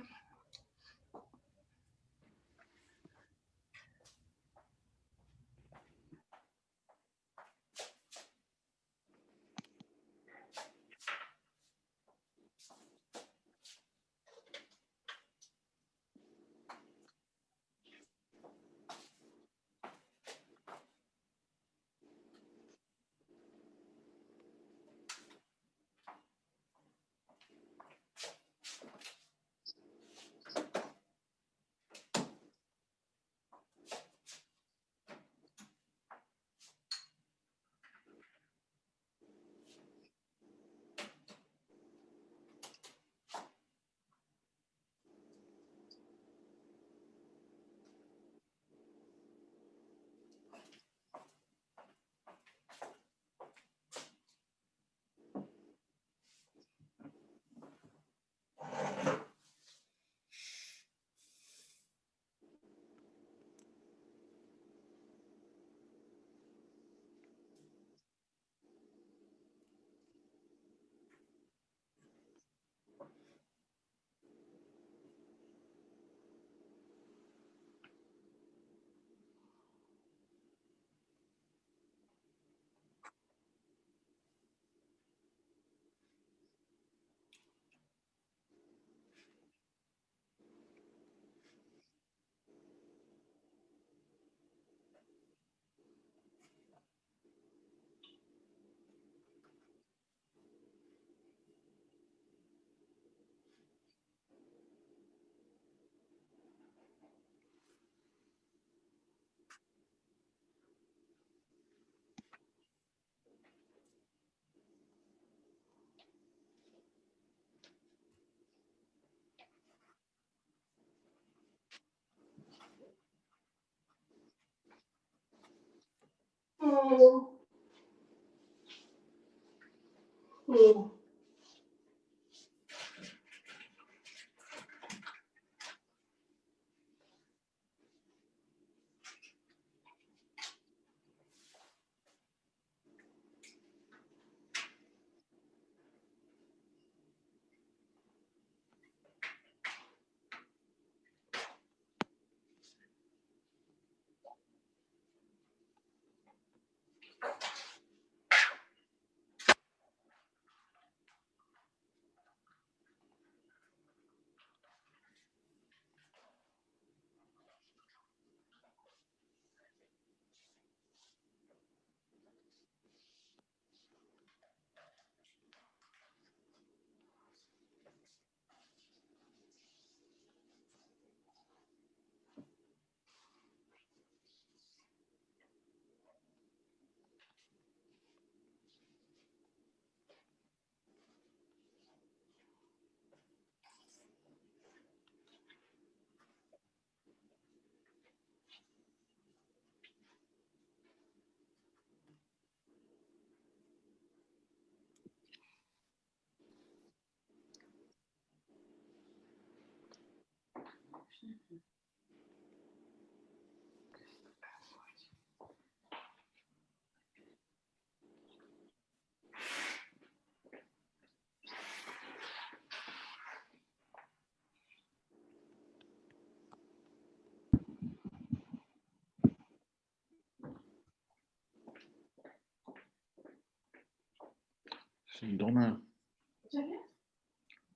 Zie Donna.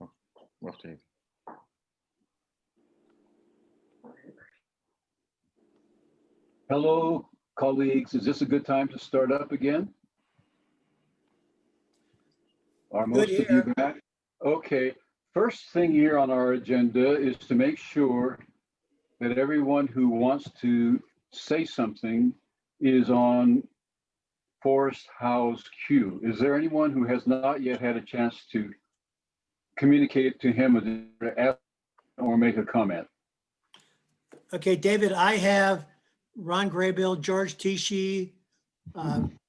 Oh, wacht even. Hello, colleagues. Is this a good time to start up again? Are Good most of you here. back? Okay. First thing here on our agenda is to make sure that everyone who wants to say something is on Forrest Howe's queue. Is there anyone who has not yet had a chance to communicate to him or make a comment? Okay, David, I have Ron Graybill, George Tichy,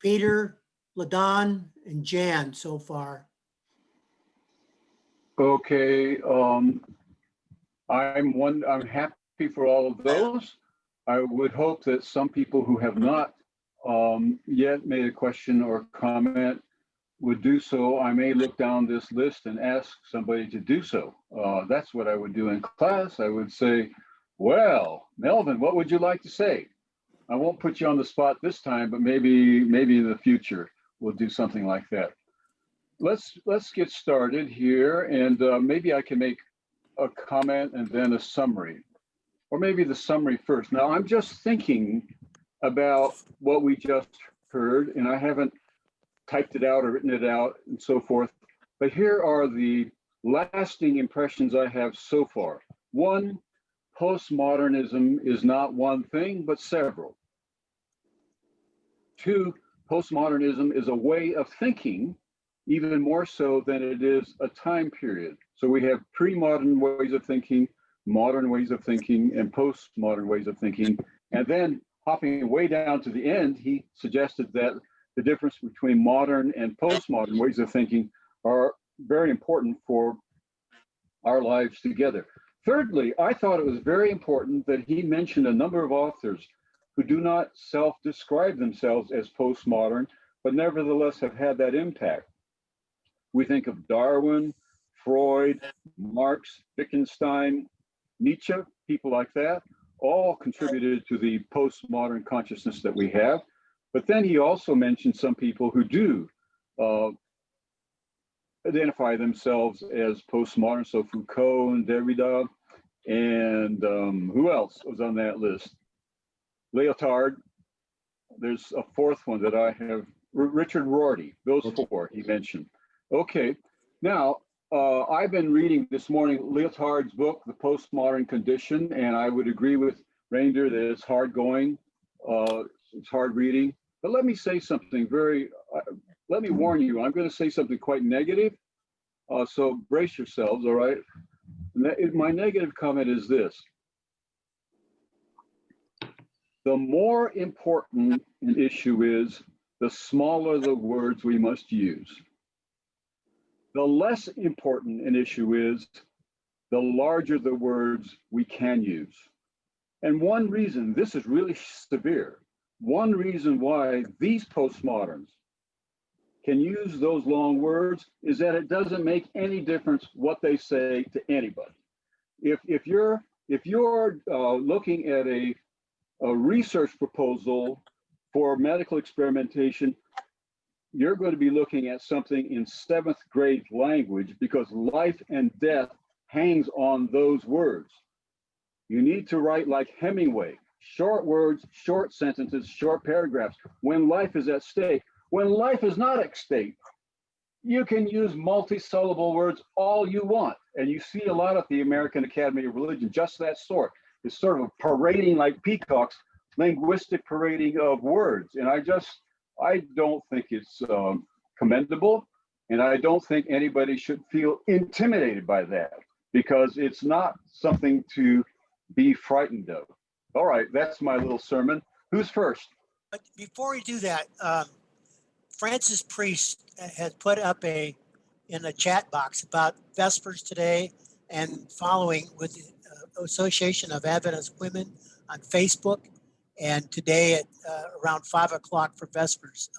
Peter, LaDon, and Jan so far. Okay, I'm happy for all of those. I would hope that some people who have not yet made a question or comment would do so. I may look down this list and ask somebody to do so. That's what I would do in class. I would say, well, Melvin, what would you like to say? I won't put you on the spot this time, but maybe in the future we'll do something like that. Let's get started here, and maybe I can make a comment and then a summary, or maybe the summary first. Now, I'm just thinking about what we just heard, and I haven't typed it out or written it out and so forth, but here are the lasting impressions I have so far. One, postmodernism is not one thing, but several. Two, postmodernism is a way of thinking, even more so than it is a time period. So we have pre-modern ways of thinking, modern ways of thinking, and postmodern ways of thinking. And then hopping way down to the end, he suggested that the difference between modern and postmodern ways of thinking are very important for our lives together. Thirdly, I thought it was very important that he mentioned a number of authors who do not self-describe themselves as postmodern, but nevertheless have had that impact. We think of Darwin, Freud, Marx, Wittgenstein, Nietzsche, people like that, all contributed to the postmodern consciousness that we have. But then he also mentioned some people who do identify themselves as postmodern, so Foucault and Derrida, and who else was on that list? Lyotard. There's a fourth one that I have, Richard Rorty, those four he mentioned. Okay, now I've been reading this morning Lyotard's book, The Postmodern Condition, and I would agree with Reinder that it's hard going, it's hard reading. But let me say something let me warn you, I'm going to say something quite negative, so brace yourselves, all right? My negative comment is this. The more important an issue is, the smaller the words we must use. The less important an issue is, the larger the words we can use. And one reason, this is really severe, one reason why these postmoderns can use those long words is that it doesn't make any difference what they say to anybody. If you're looking at a research proposal for medical experimentation, you're going to be looking at something in 7th grade language because life and death hangs on those words. You need to write like Hemingway, short words, short sentences, short paragraphs, when life is at stake. When life is not at stake, you can use multi-syllable words all you want. And you see a lot at the American Academy of Religion, just that sort. It's sort of parading like peacocks, linguistic parading of words. And I don't think it's commendable. And I don't think anybody should feel intimidated by that because it's not something to be frightened of. All right, that's my little sermon. Who's first? But before we do that, Francis Priest has put up in a chat box about Vespers today and following with the Association of Adventist Women on Facebook. And today at around 5 o'clock for Vespers,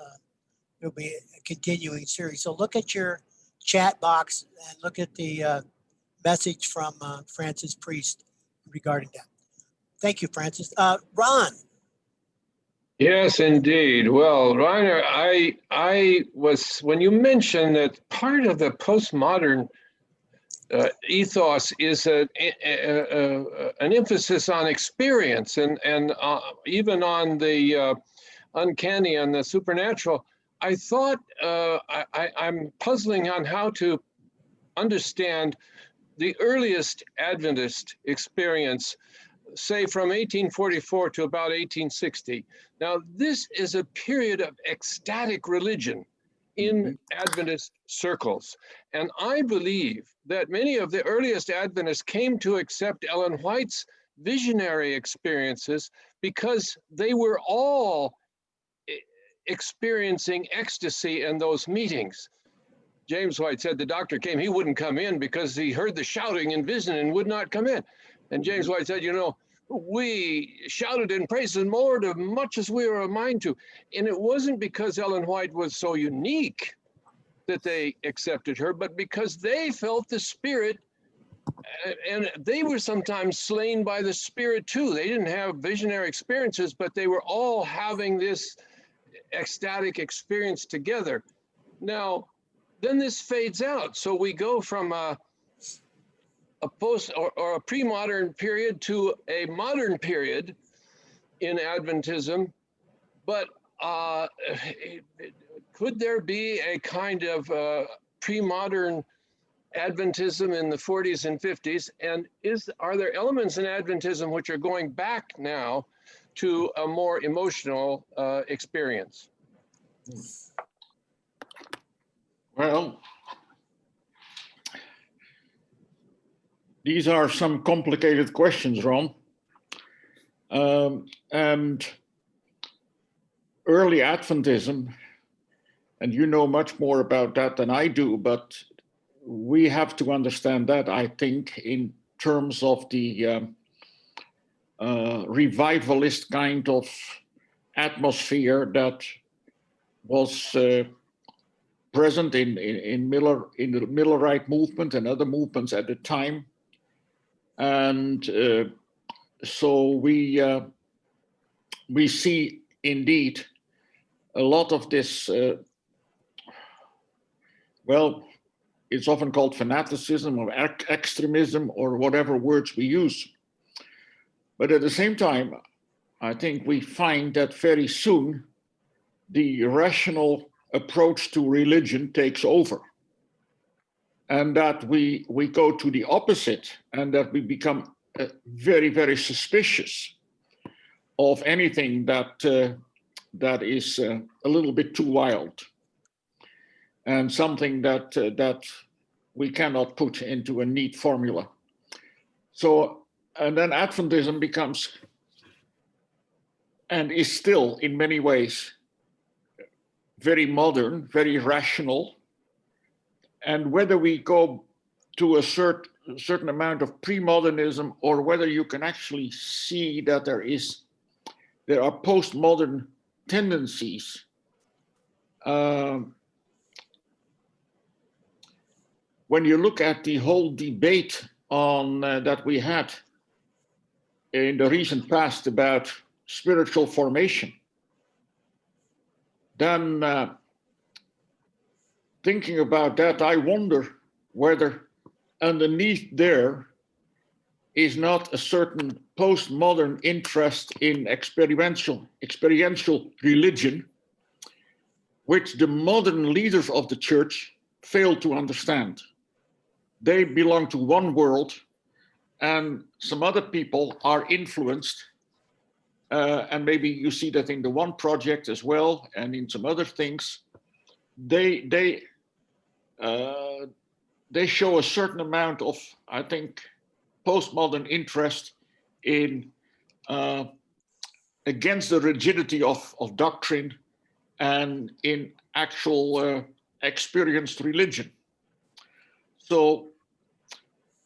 there'll be a continuing series. So look at your chat box and look at the message from Francis Priest regarding that. Thank you, Francis. Ron. Yes, indeed. Well, Reinder, I was, when you mentioned that part of the postmodern ethos is an emphasis on experience and even on the uncanny and the supernatural, I thought I'm puzzling on how to understand the earliest Adventist experience, say from 1844 to about 1860. Now, this is a period of ecstatic religion in Adventist circles. And I believe that many of the earliest Adventists came to accept Ellen White's visionary experiences because they were all experiencing ecstasy in those meetings. James White said the doctor came, he wouldn't come in because he heard the shouting and vision and would not come in. And James White said, you know, we shouted and praised the Lord as much as we were a mind to. And it wasn't because Ellen White was so unique that they accepted her, but because they felt the Spirit, and they were sometimes slain by the Spirit too. They didn't have visionary experiences, but they were all having this ecstatic experience together. Now, then this fades out. So we go from a post or a pre-modern period to a modern period in Adventism, but could there be a kind of pre-modern Adventism in the 40s and 50s? And are there elements in Adventism which are going back now to a more emotional experience? Well, these are some complicated questions, Ron. And early Adventism, and you know much more about that than I do, but we have to understand that, I think, in terms of the revivalist kind of atmosphere that was present in the Millerite movement and other movements at the time. And so we see indeed a lot of this, well, it's often called fanaticism or extremism or whatever words we use. But at the same time, I think we find that very soon the rational approach to religion takes over. And that we go to the opposite, and that we become very, very suspicious of anything that is a little bit too wild, and something that we cannot put into a neat formula. So, and then Adventism becomes, and is still in many ways, very modern, very rational. And whether we go to a certain amount of pre-modernism, or whether you can actually see that there are postmodern tendencies. When you look at the whole debate on that we had in the recent past about spiritual formation, then thinking about that, I wonder whether underneath there is not a certain postmodern interest in experiential religion, which the modern leaders of the church fail to understand. They belong to one world, and some other people are influenced, and maybe you see that in the One Project as well, and in some other things. They show a certain amount of, I think, postmodern interest in against the rigidity of doctrine and in actual experienced religion. So,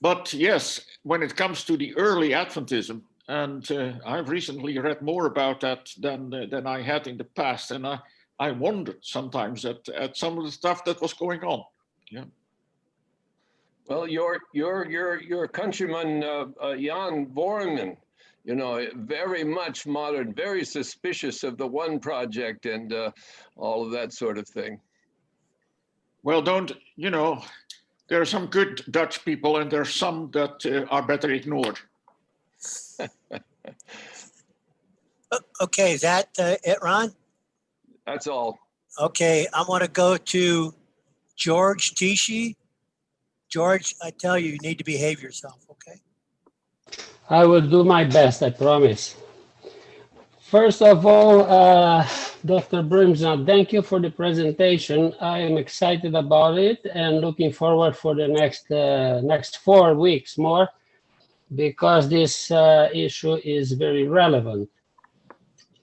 but yes, when it comes to the early Adventism, and I've recently read more about that than I had in the past, and I wondered sometimes at some of the stuff that was going on. Yeah. Well, your countryman Jan Borman, you know, very much modern, very suspicious of the One Project and all of that sort of thing. Well, there are some good Dutch people, and there are some that are better ignored. Okay, is that it, Ron? That's all. Okay, I want to go to George Tichy. George, I tell you, you need to behave yourself, okay? I will do my best, I promise. First of all, Dr. Bruinsma, thank you for the presentation. I am excited about it and looking forward for the next 4 weeks more, because this issue is very relevant.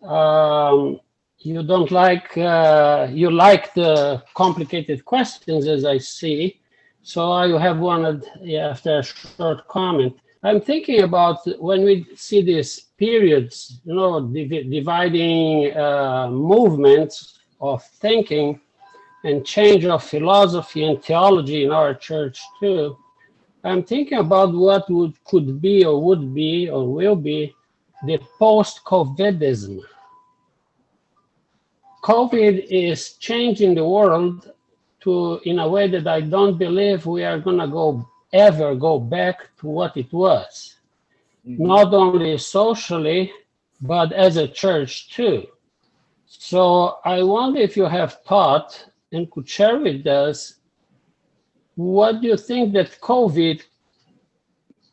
You don't like, you like the complicated questions, as I see. So I have one after a short comment. I'm thinking about when we see these periods, you know, dividing movements of thinking and change of philosophy and theology in our church too. I'm thinking about what could be or would be or will be the post-COVIDism. COVID is changing the world in a way that I don't believe we are going to ever go back to what it was. Mm-hmm. Not only socially, but as a church too. So I wonder if you have thought and could share with us, what do you think that COVID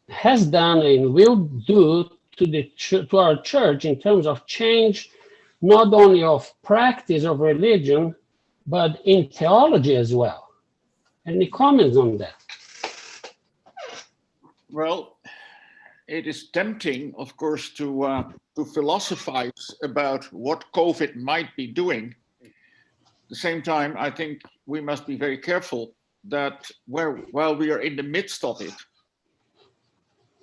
has done and will do to our church in terms of change, not only of practice of religion, but in theology as well? Any comments on that? Well, it is tempting, of course, to philosophize about what COVID might be doing. At the same time, I think we must be very careful that while we are in the midst of it,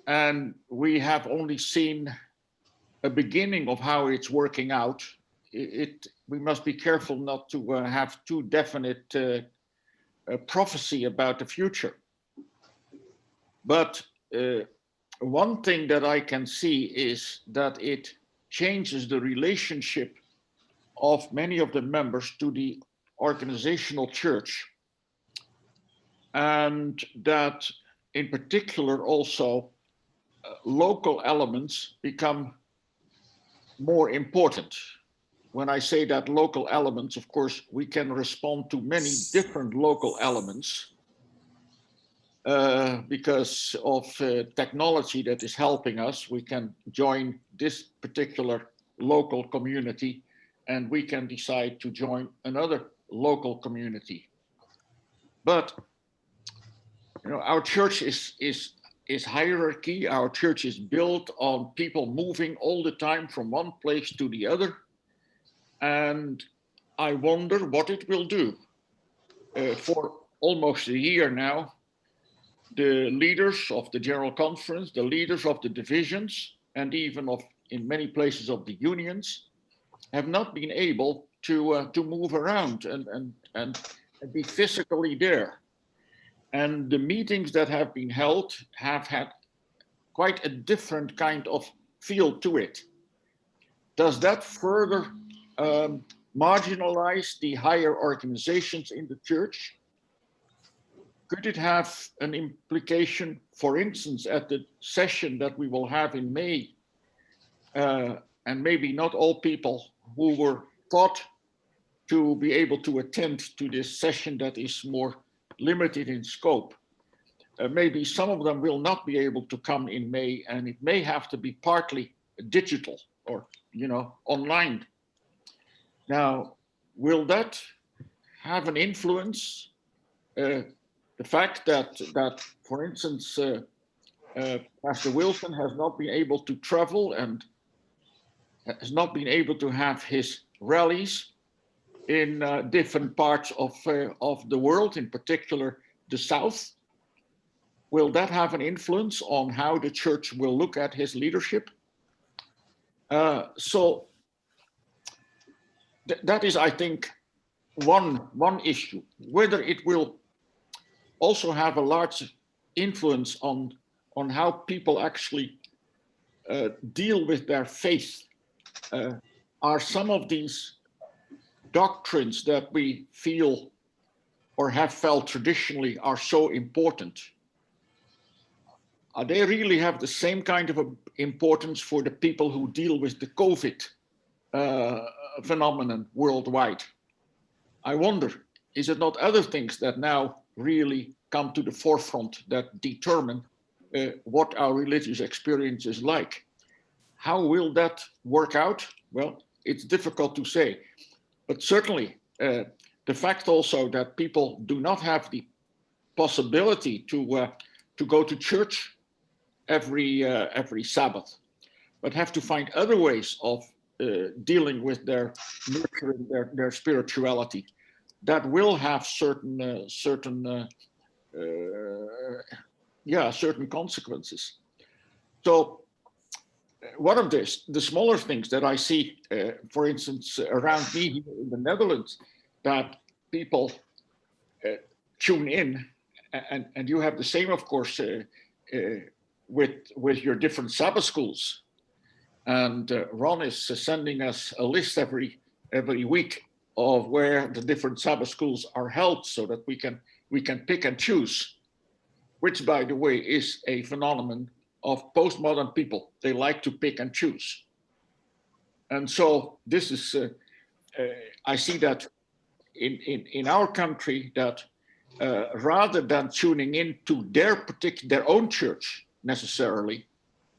and we have only seen a beginning of how it's working out, we must be careful not to have too definite prophecy about the future. But one thing that I can see is that it changes the relationship of many of the members to the organizational church, and that in particular also local elements become more important. When I say that local elements, of course, we can respond to many different local elements because of technology that is helping us. We can join this particular local community, and we can decide to join another local community. But our church is hierarchy. Our church is built on people moving all the time from one place to the other. And I wonder what it will do. For almost a year now, the leaders of the General Conference, the leaders of the divisions, and even in many places of the unions, have not been able to move around and be physically there. And the meetings that have been held have had quite a different kind of feel to it. Does that further marginalize the higher organizations in the church? Could it have an implication, for instance, at the session that we will have in May, and maybe not all people who were thought to be able to attend to this session that is more limited in scope. Maybe some of them will not be able to come in May, and it may have to be partly digital or, online. Now, will that have an influence? The fact that for instance, Pastor Wilson has not been able to travel and has not been able to have his rallies in different parts of the world, in particular the South. Will that have an influence on how the church will look at his leadership? So that is, I think, one issue. Whether it will also have a large influence on how people actually deal with their faith. Are some of these doctrines that we feel or have felt traditionally are so important? They really have the same kind of importance for the people who deal with the COVID phenomenon worldwide? I wonder, is it not other things that now really come to the forefront that determine what our religious experience is like? How will that work out? Well, it's difficult to say, but certainly the fact also that people do not have the possibility to go to church every Sabbath, but have to find other ways of dealing with nurturing their spirituality, that will have certain consequences. So one of the smaller things that I see, for instance, around me here in the Netherlands, that people tune in, and you have the same, of course, with your different Sabbath schools. And Ron is sending us a list every week of where the different Sabbath schools are held, so that we can pick and choose, which, by the way, is a phenomenon of postmodern people. They like to pick and choose. And so this is, I see that in our country, that rather than tuning into their own church necessarily,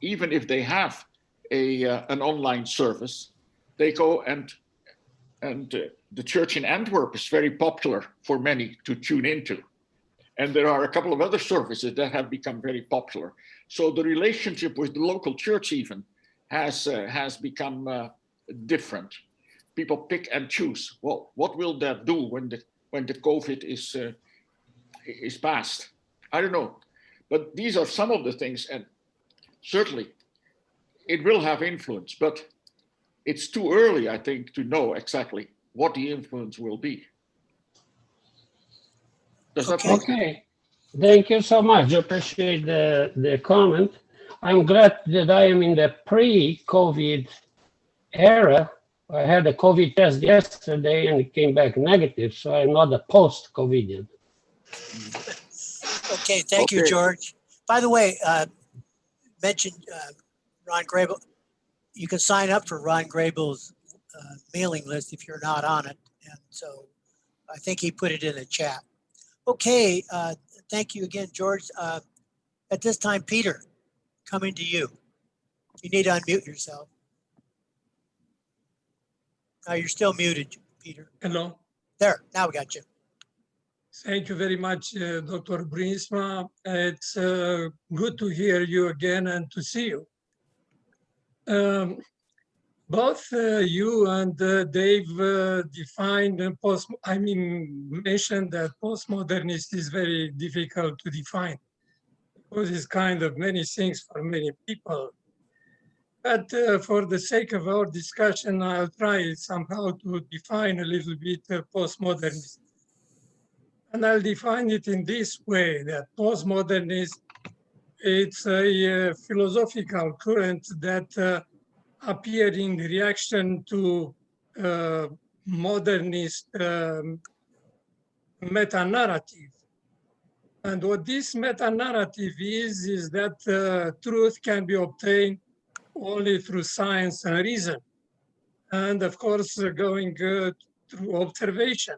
even if they have an online service, they go and the church in Antwerp is very popular for many to tune into. And there are a couple of other services that have become very popular. So the relationship with the local church even has become different. People pick and choose. Well, what will that do when the COVID is past? I don't know. But these are some of the things, and certainly it will have influence, but it's too early, I think, to know exactly what the influence will be. Does that make sense? Okay, thank you so much. I appreciate the comment. I'm glad that I am in the pre-COVID era. I had a COVID test yesterday and it came back negative, so I'm not a post-COVIDian. Okay, thank you, George. By the way, mentioned Ron Grable. You can sign up for Ron Grable's mailing list if you're not on it. And so I think he put it in the chat. Okay, thank you again, George. At this time, Peter, coming to you. You need to unmute yourself. You're still muted, Peter. Hello. There, now we got you. Thank you very much, Dr. Bruinsma. It's good to hear you again and to see you. both you and Dave defined mentioned that postmodernist is very difficult to define because it's kind of many things for many people. But for the sake of our discussion, I'll try somehow to define a little bit postmodernism. And I'll define it in this way, that postmodernism, it's a philosophical current that appeared in reaction to modernist meta-narrative. And what this meta-narrative is that truth can be obtained only through science and reason. And of course, going through observation.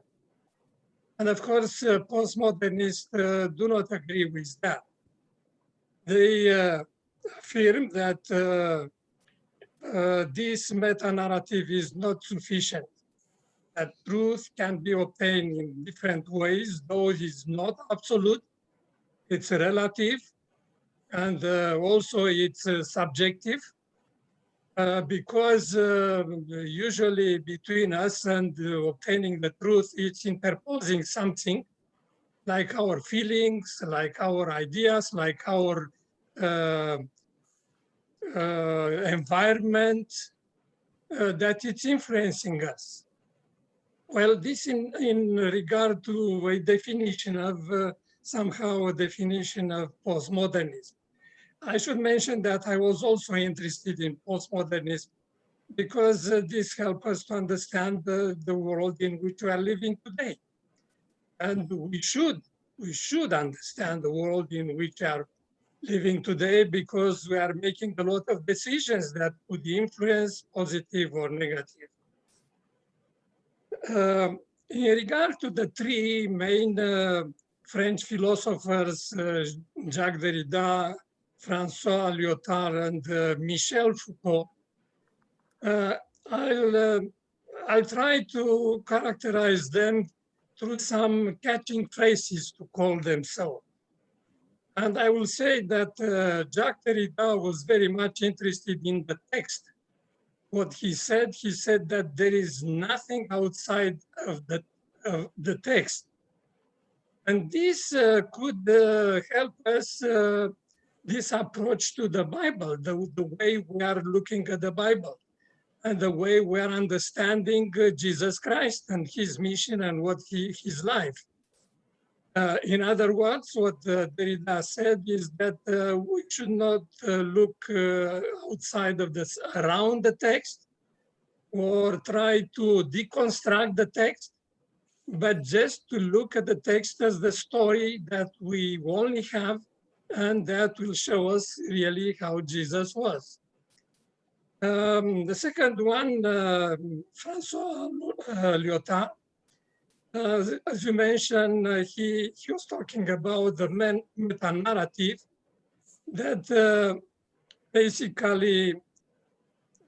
And of course, postmodernists do not agree with that. They affirm that this meta-narrative is not sufficient, that truth can be obtained in different ways, though it is not absolute, it's relative, and also it's subjective, because usually between us and obtaining the truth, it's interposing something like our feelings, like our ideas, like our environment, that it's influencing us. Well, this in regard to a definition of, somehow a definition of postmodernism. I should mention that I was also interested in postmodernism because this helps us to understand the world in which we are living today. And we should understand the world in which we are living today because we are making a lot of decisions that could influence positive or negative. In regard to the three main French philosophers, Jacques Derrida, François Lyotard, and Michel Foucault, I'll try to characterize them through some catching phrases to call them so. And I will say that Jacques Derrida was very much interested in the text. What he said that there is nothing outside of the text. And this could help us, this approach to the Bible, the way we are looking at the Bible, and the way we are understanding Jesus Christ and his mission and what his life. In other words, what Derrida said is that we should not look outside of this, around the text, or try to deconstruct the text, but just to look at the text as the story that we only have, and that will show us really how Jesus was. The second one, François Lyotard, as you mentioned, he was talking about the meta-narrative that basically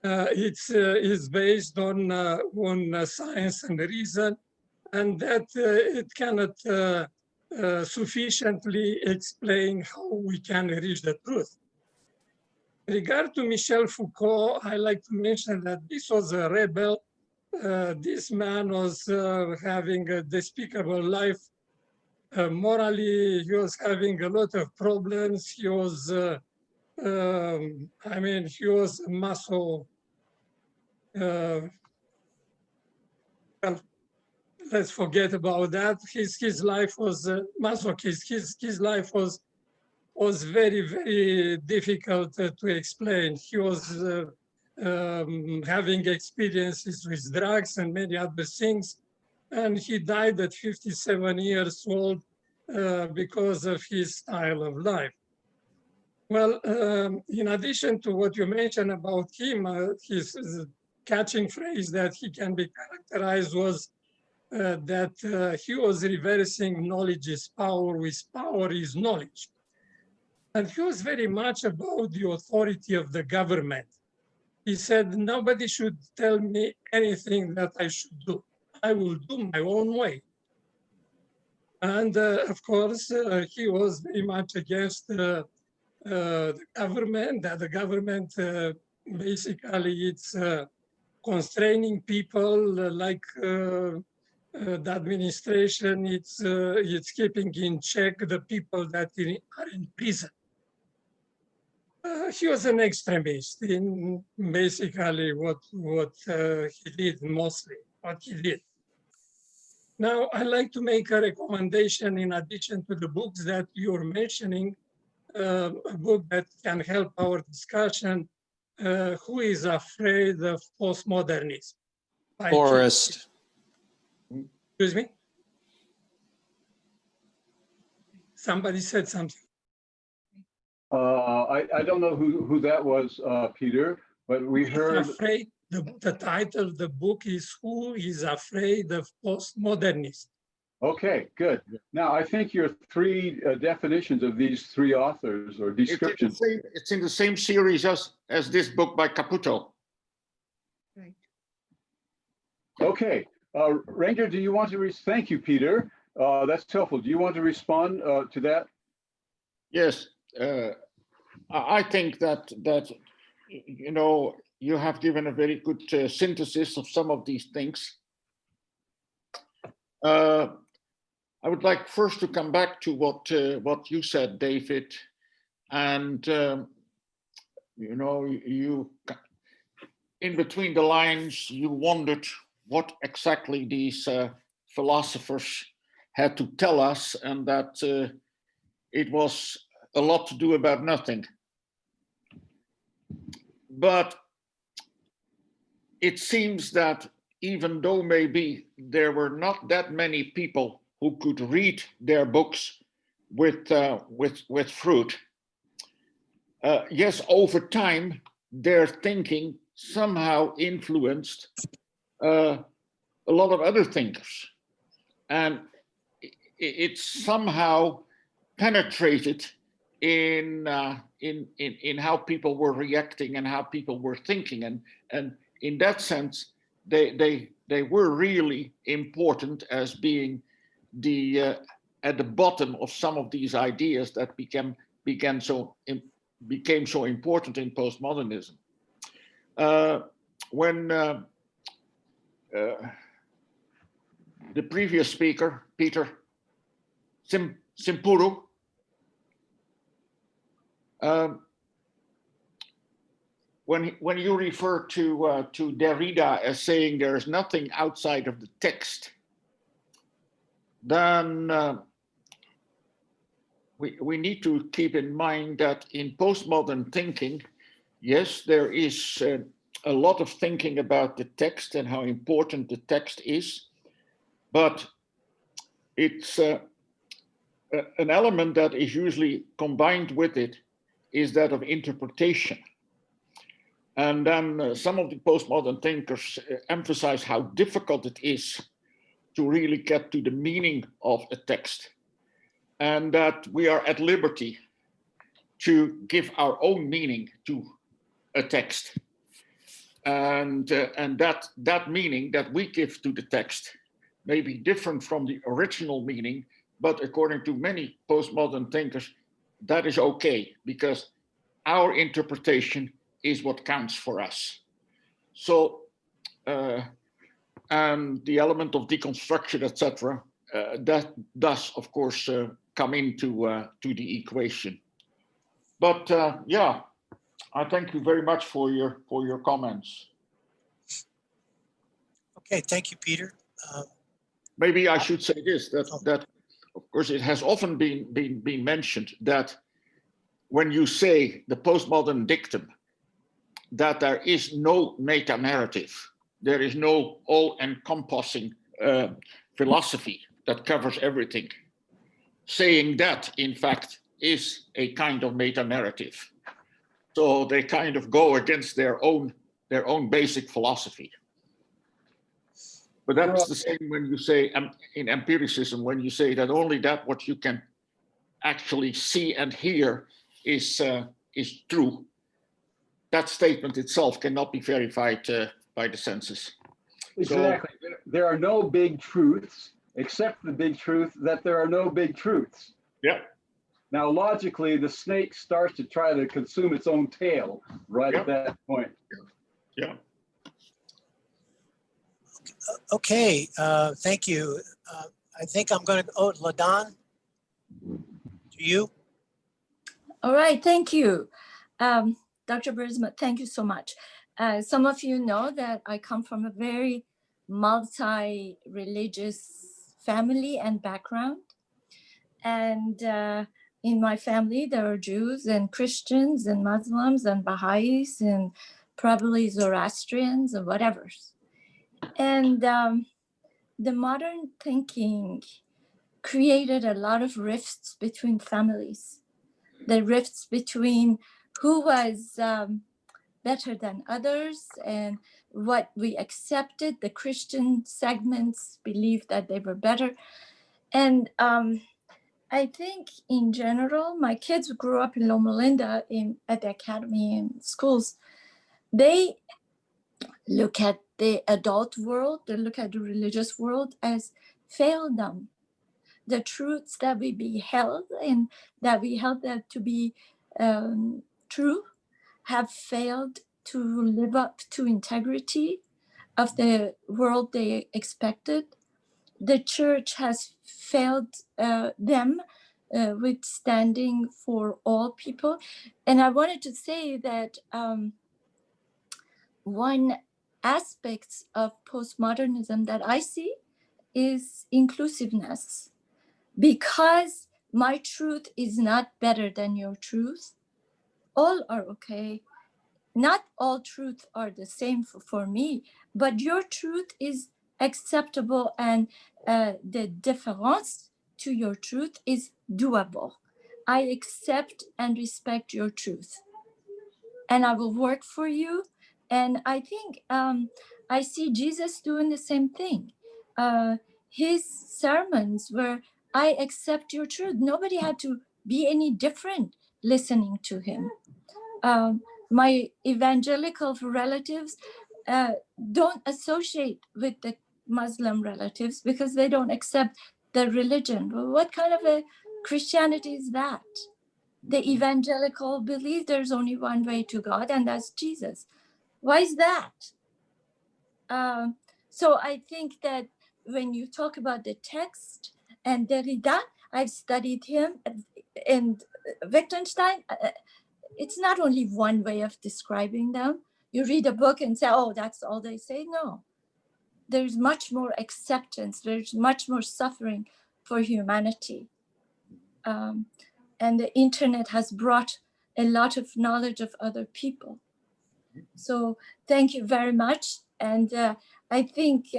is based on science and reason, and that it cannot sufficiently explain how we can reach the truth. In regard to Michel Foucault, I like to mention that this was a rebel. This man was having a despicable life. Morally, he was having a lot of problems. He was, he was maso. Well, let's forget about that. His life was masochist. His life was very, very difficult to explain. He was having experiences with drugs and many other things. And he died at 57 years old because of his style of life. Well, in addition to what you mentioned about him, his catching phrase that he can be characterized was that he was reversing knowledge is power with power is knowledge. And he was very much about the authority of the government. He said, nobody should tell me anything that I should do. I will do my own way. And of course, he was very much against the government, that the government basically it's constraining people the administration, it's keeping in check the people that are in prison. He was an extremist in basically what he did mostly, what he did. Now, I'd like to make a recommendation in addition to the books that you're mentioning, a book that can help our discussion, Who is Afraid of Postmodernism? Forrest. Excuse me? Somebody said something. I don't know who that was, Peter, but we heard. Afraid, the title of the book is Who is Afraid of Postmodernism? Okay, good. Now, I think your three definitions of these three authors or descriptions. It's in the same series as this book by Caputo. Right. Okay, Reinder, do you want to thank you, Peter. That's helpful. Do you want to respond to that? Yes, I think that you know, you have given a very good synthesis of some of these things. I would like first to come back to what you said, David, and you know, you in between the lines you wondered what exactly these philosophers had to tell us, and that it was a lot to do about nothing. But it seems that even though maybe there were not that many people who could read their books with fruit, yes, over time their thinking somehow influenced a lot of other thinkers, and it somehow penetrated in how people were reacting and how people were thinking, and in that sense they were really important as being at the bottom of some of these ideas that became so important in postmodernism. When the previous speaker, Peter Simpuru, when you refer to Derrida as saying there is nothing outside of the text, then we need to keep in mind that in postmodern thinking, yes, there is a lot of thinking about the text and how important the text is, but it's an element that is usually combined with it is that of interpretation. And then some of the postmodern thinkers emphasize how difficult it is to really get to the meaning of a text, and that we are at liberty to give our own meaning to a text. And that meaning that we give to the text may be different from the original meaning, but according to many postmodern thinkers, that is okay, because our interpretation is what counts for us. So, and the element of deconstruction, etc., that does, of course, come into to the equation. But yeah, I thank you very much for your comments. Okay, thank you, Peter. Maybe I should say this, that of course it has often been mentioned that when you say the postmodern dictum, that there is no meta-narrative, there is no all-encompassing philosophy that covers everything. Saying that, in fact, is a kind of meta-narrative. So they kind of go against their own basic philosophy. But that's the same when you say in empiricism, when you say that only that what you can actually see and hear is true. That statement itself cannot be verified by the senses. Exactly. So, there are no big truths, except the big truth that there are no big truths. Yeah. Now, logically, the snake starts to try to consume its own tail right at that point. Yeah. Okay, thank you. I think I'm going to, oh, LaDon, to you. All right, thank you. Dr. Bruinsma, thank you so much. Some of you know that I come from a very multi-religious family and background. And in my family, there are Jews and Christians and Muslims and Baha'is and probably Zoroastrians and whatever. And the modern thinking created a lot of rifts between families. The rifts between who was better than others and what we accepted. The Christian segments believed that they were better. And I think in general, my kids grew up in Loma Linda at the academy and schools. They look at the adult world, they look at the religious world as failed. The truths that we beheld and that we held that to be true have failed to live up to integrity of the world they expected. The church has failed them with standing for all people. And I wanted to say that one aspect of postmodernism that I see is inclusiveness. Because my truth is not better than your truth, all are okay. Not all truths are the same for me, but your truth is acceptable and the difference to your truth is doable. I accept and respect your truth and I will work for you. And I think I see Jesus doing the same thing. His sermons were, I accept your truth. Nobody had to be any different listening to him. My evangelical relatives don't associate with the Muslim relatives because they don't accept the religion. Well, what kind of a Christianity is that? The evangelical believe there's only one way to God, and that's Jesus. Why is that? So I think that when you talk about the text and Derrida, I've studied him, and Wittgenstein, it's not only one way of describing them. You read a book and say, oh, that's all they say. No, there's much more acceptance. There's much more suffering for humanity. And the internet has brought a lot of knowledge of other people. So thank you very much. And I think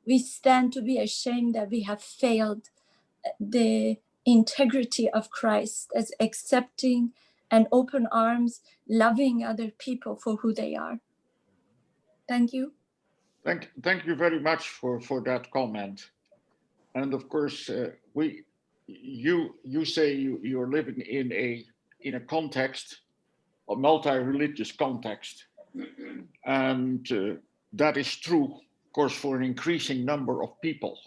we stand to be ashamed that we have failed the integrity of Christ as accepting and open arms, loving other people for who they are. Thank you. Thank you very much for that comment. And of course, you say you're living in a context, a multi-religious context, and that is true, of course, for an increasing number of people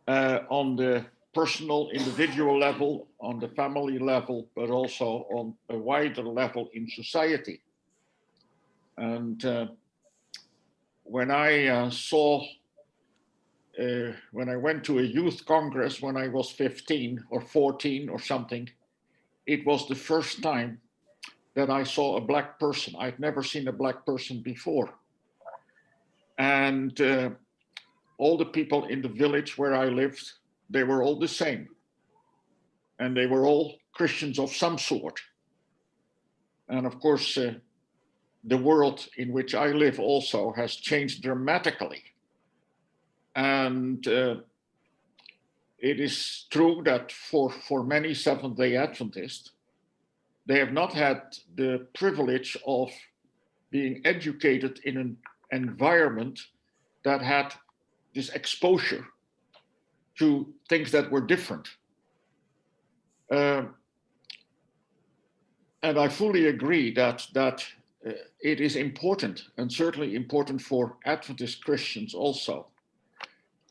on the personal, individual level, on the family level, but also on a wider level in society. And when I when I went to a youth congress when I was 15 or 14 or something, it was the first time that I saw a black person. I'd never seen a black person before. And all the people in the village where I lived, they were all the same. And they were all Christians of some sort. And of course, the world in which I live also has changed dramatically. And it is true that for many Seventh-day Adventists, they have not had the privilege of being educated in an environment that had this exposure to things that were different. And I fully agree that it is important, and certainly important for Adventist Christians also,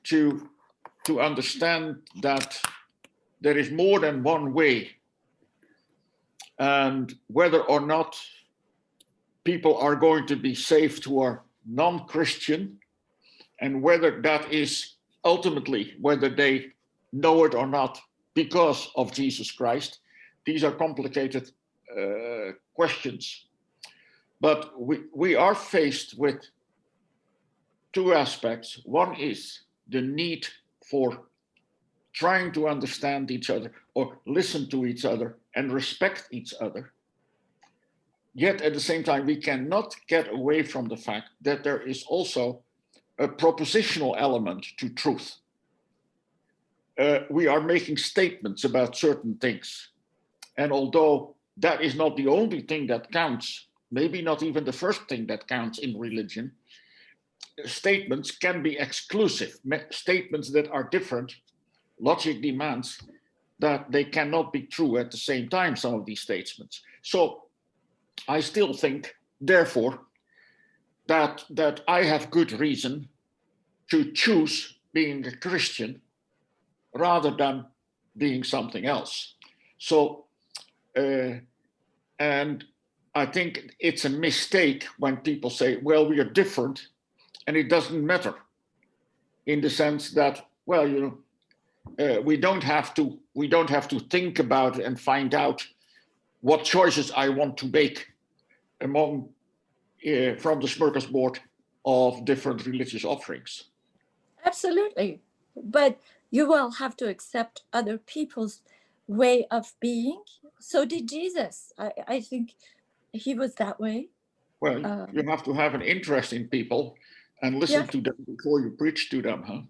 to understand that there is more than one way, and whether or not people are going to be saved who are non-Christian and whether that is ultimately, whether they know it or not, because of Jesus Christ. These are complicated questions. But we are faced with two aspects. One is the need for trying to understand each other or listen to each other and respect each other. Yet at the same time, we cannot get away from the fact that there is also a propositional element to truth. We are making statements about certain things. And although that is not the only thing that counts, maybe not even the first thing that counts in religion, statements can be exclusive. Statements that are different, logic demands that they cannot be true at the same time, some of these statements. So I still think, therefore, that I have good reason to choose being a Christian rather than being something else. So, and I think it's a mistake when people say, well, we are different, and it doesn't matter, in the sense that, well, you know, we don't have to think about and find out what choices I want to make among from the smorgasbord of different religious offerings. Absolutely. But you will have to accept other people's way of being. So did Jesus. I think he was that way. Well, you have to have an interest in people and listen to them before you preach to them, huh?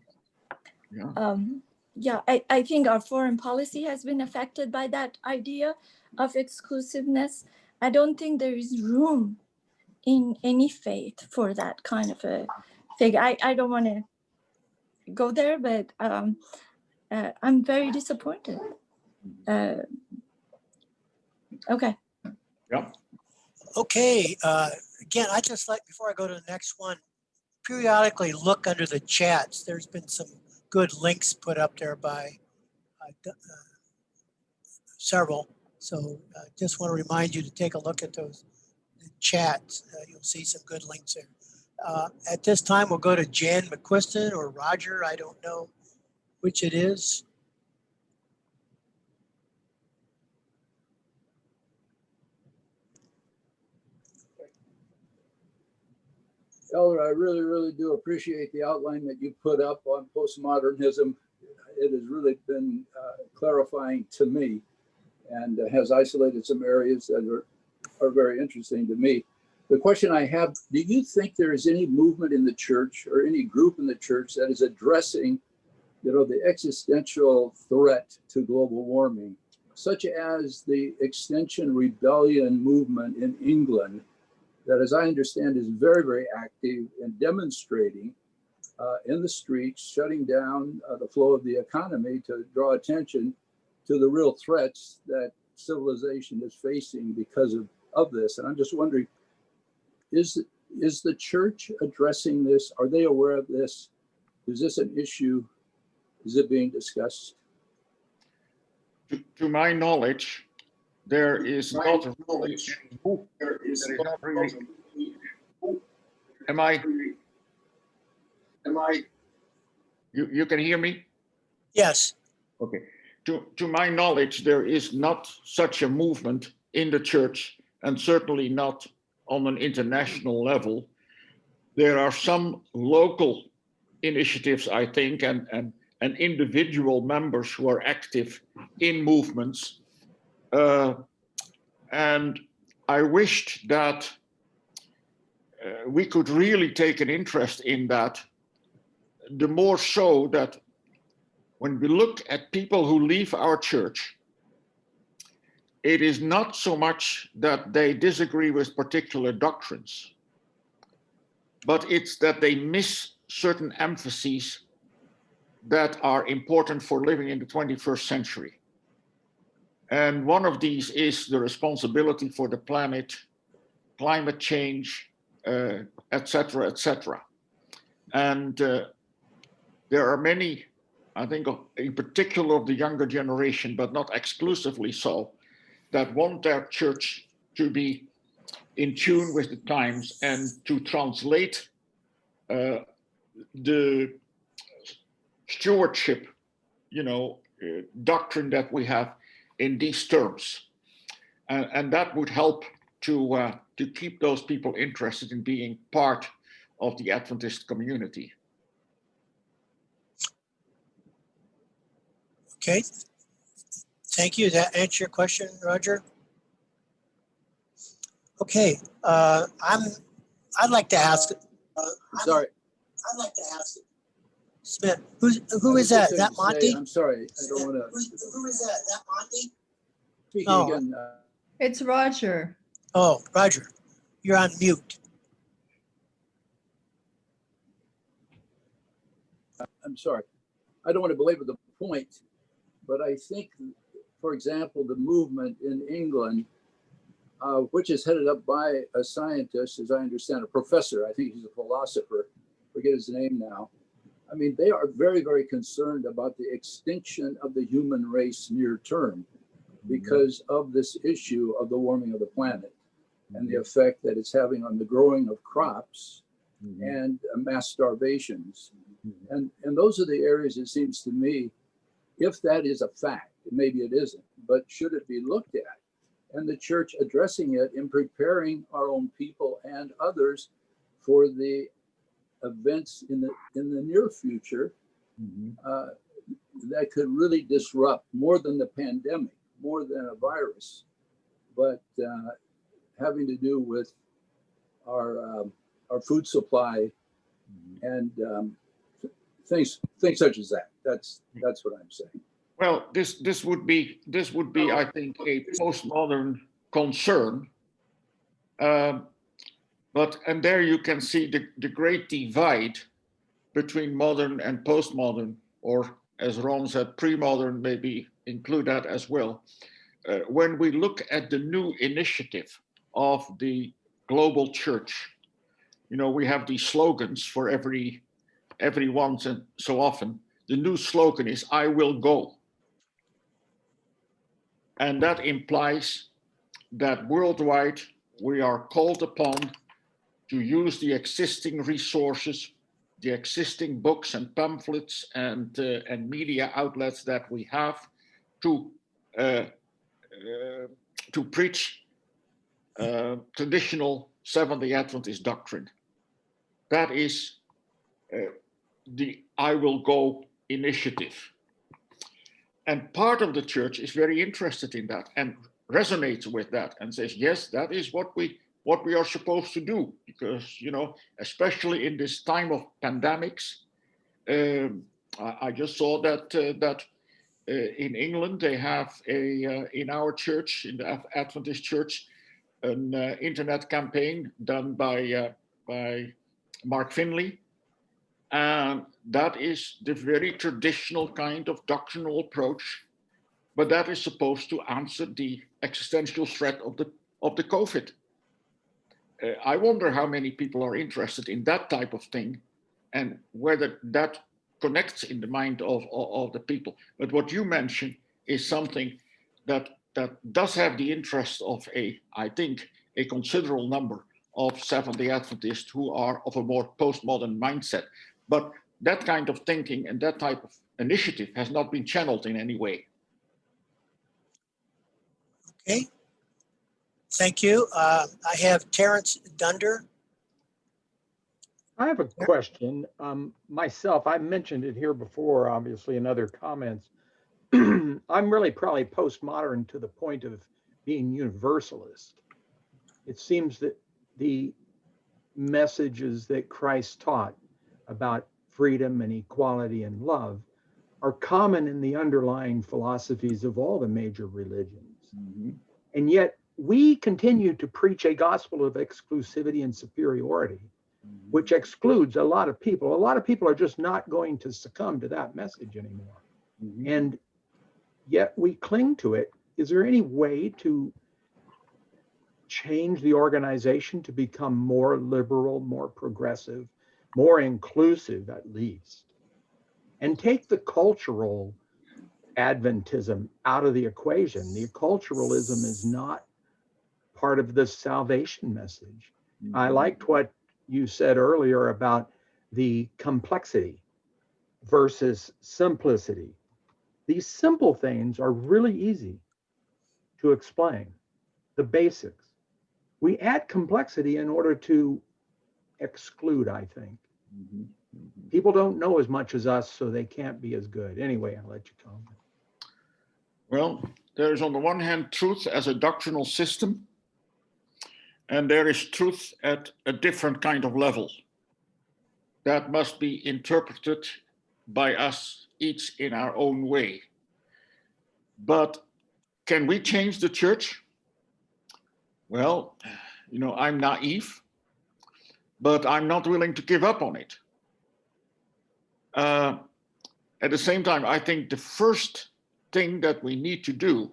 Yeah. I think our foreign policy has been affected by that idea of exclusiveness. I don't think there is room in any faith for that kind of a thing. I don't want to go there, but I'm very disappointed. Okay. Yeah. Okay. Again, I just like, before I go to the next one, periodically look under the chats. There's been some good links put up there by several. So just want to remind you to take a look at those chats. You'll see some good links there. At this time, we'll go to Jan McQuiston or Roger. I don't know which it is. Elder, I really, really do appreciate the outline that you put up on postmodernism. It has really been clarifying to me and has isolated some areas that are very interesting to me. The question I have, do you think there is any movement in the church or any group in the church that is addressing, you know, the existential threat to global warming, such as the Extinction Rebellion movement in England, that, as I understand, is very, very active in demonstrating in the streets, shutting down the flow of the economy to draw attention to the real threats that civilization is facing because of this. And I'm just wondering, is the church addressing this? Are they aware of this? Is this an issue? Is it being discussed? To my knowledge, there is not really. Am I? You can hear me? Yes. Okay. To my knowledge, there is not such a movement in the church, and certainly not on an international level. There are some local initiatives, I think, and individual members who are active in movements. And I wished that we could really take an interest in that, the more so that when we look at people who leave our church, it is not so much that they disagree with particular doctrines, but it's that they miss certain emphases that are important for living in the 21st century. And one of these is the responsibility for the planet, climate change, et cetera, et cetera. And there are many, I think, in particular of the younger generation, but not exclusively so, that want their church to be in tune with the times and to translate the stewardship, doctrine that we have in these terms. And that would help to keep those people interested in being part of the Adventist community. Okay. Thank you. That answer your question, Roger? Okay. I'd like to ask. Sorry. I'd like to ask. Smith, who is that? Is that Monty? I'm sorry. I don't want to. Who is that? Is that Monty? Speaking Oh. again. It's Roger. Oh, Roger, you're on mute. I'm sorry. I don't want to belabor the point, but I think, for example, the movement in England, which is headed up by a scientist, as I understand, a professor, I think he's a philosopher, forget his name now. I mean, they are very, very concerned about the extinction of the human race near term because of this issue of the warming of the planet and the effect that it's having on the growing of crops and mass starvations. And those are the areas, it seems to me, if that is a fact, maybe it isn't, but should it be looked at? And the church addressing it in preparing our own people and others for the events in the near future that could really disrupt more than the pandemic, more than a virus, but having to do with our food supply and things such as that. That's what I'm saying. Well, this would be, I think, a postmodern concern. And there you can see the great divide between modern and postmodern, or as Ron said, pre-modern, maybe include that as well. When we look at the new initiative of the global church, we have these slogans for every once and so often. The new slogan is, I will go. And that implies that worldwide we are called upon to use the existing resources, the existing books and pamphlets and media outlets that we have to preach traditional Seventh-day Adventist doctrine. That is the I will go initiative. And part of the church is very interested in that and resonates with that and says, yes, that is what we are supposed to do, because, especially in this time of pandemics, I just saw that in England, they have in our church, in the Adventist church, an internet campaign done by Mark Finley. And that is the very traditional kind of doctrinal approach, but that is supposed to answer the existential threat of the COVID. I wonder how many people are interested in that type of thing and whether that connects in the mind of the people. But what you mentioned is something that does have the interest of I think, a considerable number of Seventh-day Adventists who are of a more postmodern mindset. But that kind of thinking and that type of initiative has not been channeled in any way. Okay. Thank you. I have Terrence Dunder. I have a question. Myself, I mentioned it here before, obviously, in other comments. I'm really probably postmodern to the point of being universalist. It seems that the messages that Christ taught about freedom and equality and love are common in the underlying philosophies of all the major religions. And yet we continue to preach a gospel of exclusivity and superiority, which excludes a lot of people. A lot of people are just not going to succumb to that message anymore. And yet we cling to it. Is there any way to change the organization to become more liberal, more progressive, more inclusive at least, and take the cultural Adventism out of the equation? The culturalism is not part of the salvation message. I liked what you said earlier about the complexity versus simplicity. These simple things are really easy to explain, the basics. We add complexity in order to exclude, I think. People don't know as much as us, so they can't be as good. Anyway, I'll let you comment. Well, there is on the one hand truth as a doctrinal system, and there is truth at a different kind of level that must be interpreted by us each in our own way. But can we change the church? Well, you know, I'm naive, but I'm not willing to give up on it. At the same time, I think the first thing that we need to do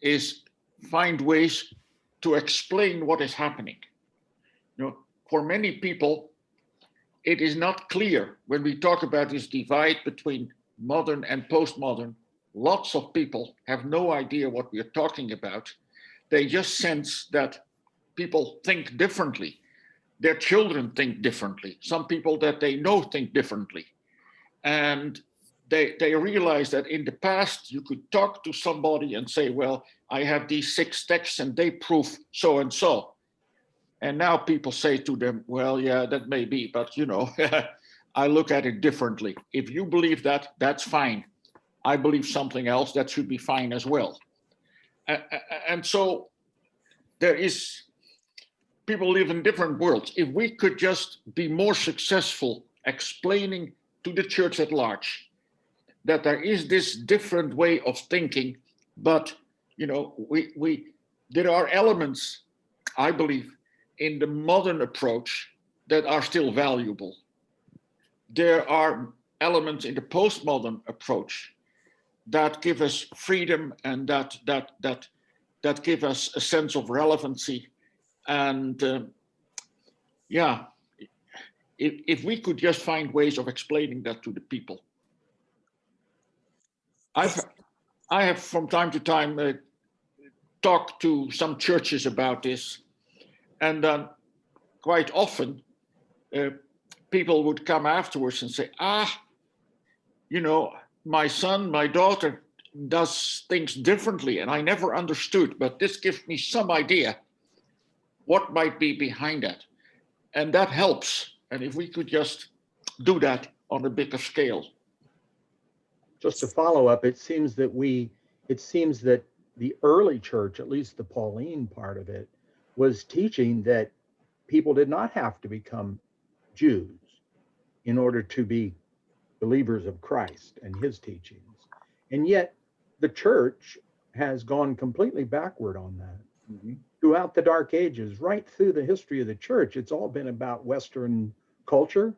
is find ways to explain what is happening. You know, for many people, it is not clear when we talk about this divide between modern and postmodern. Lots of people have no idea what we are talking about. They just sense that people think differently. Their children think differently. Some people that they know think differently. And they realize that in the past, you could talk to somebody and say, well, I have these 6 texts and they prove so and so. And now people say to them, well, yeah, that may be, but you know, I look at it differently. If you believe that, that's fine. I believe something else, that should be fine as well. And so there is, people live in different worlds. If we could just be more successful explaining to the church at large that there is this different way of thinking, but you know, there are elements, I believe, in the modern approach that are still valuable. There are elements in the postmodern approach that give us freedom and that give us a sense of relevancy. And yeah, if we could just find ways of explaining that to the people. I have from time to time talked to some churches about this, and quite often people would come afterwards and say, you know, my son, my daughter does things differently and I never understood, but this gives me some idea what might be behind that. And that helps. And if we could just do that on a bigger scale. Just to follow up, it seems that the early church, at least the Pauline part of it, was teaching that people did not have to become Jews in order to be believers of Christ and his teachings. And yet the church has gone completely backward on that. Mm-hmm. Throughout the Dark Ages, right through the history of the church, it's all been about Western culture,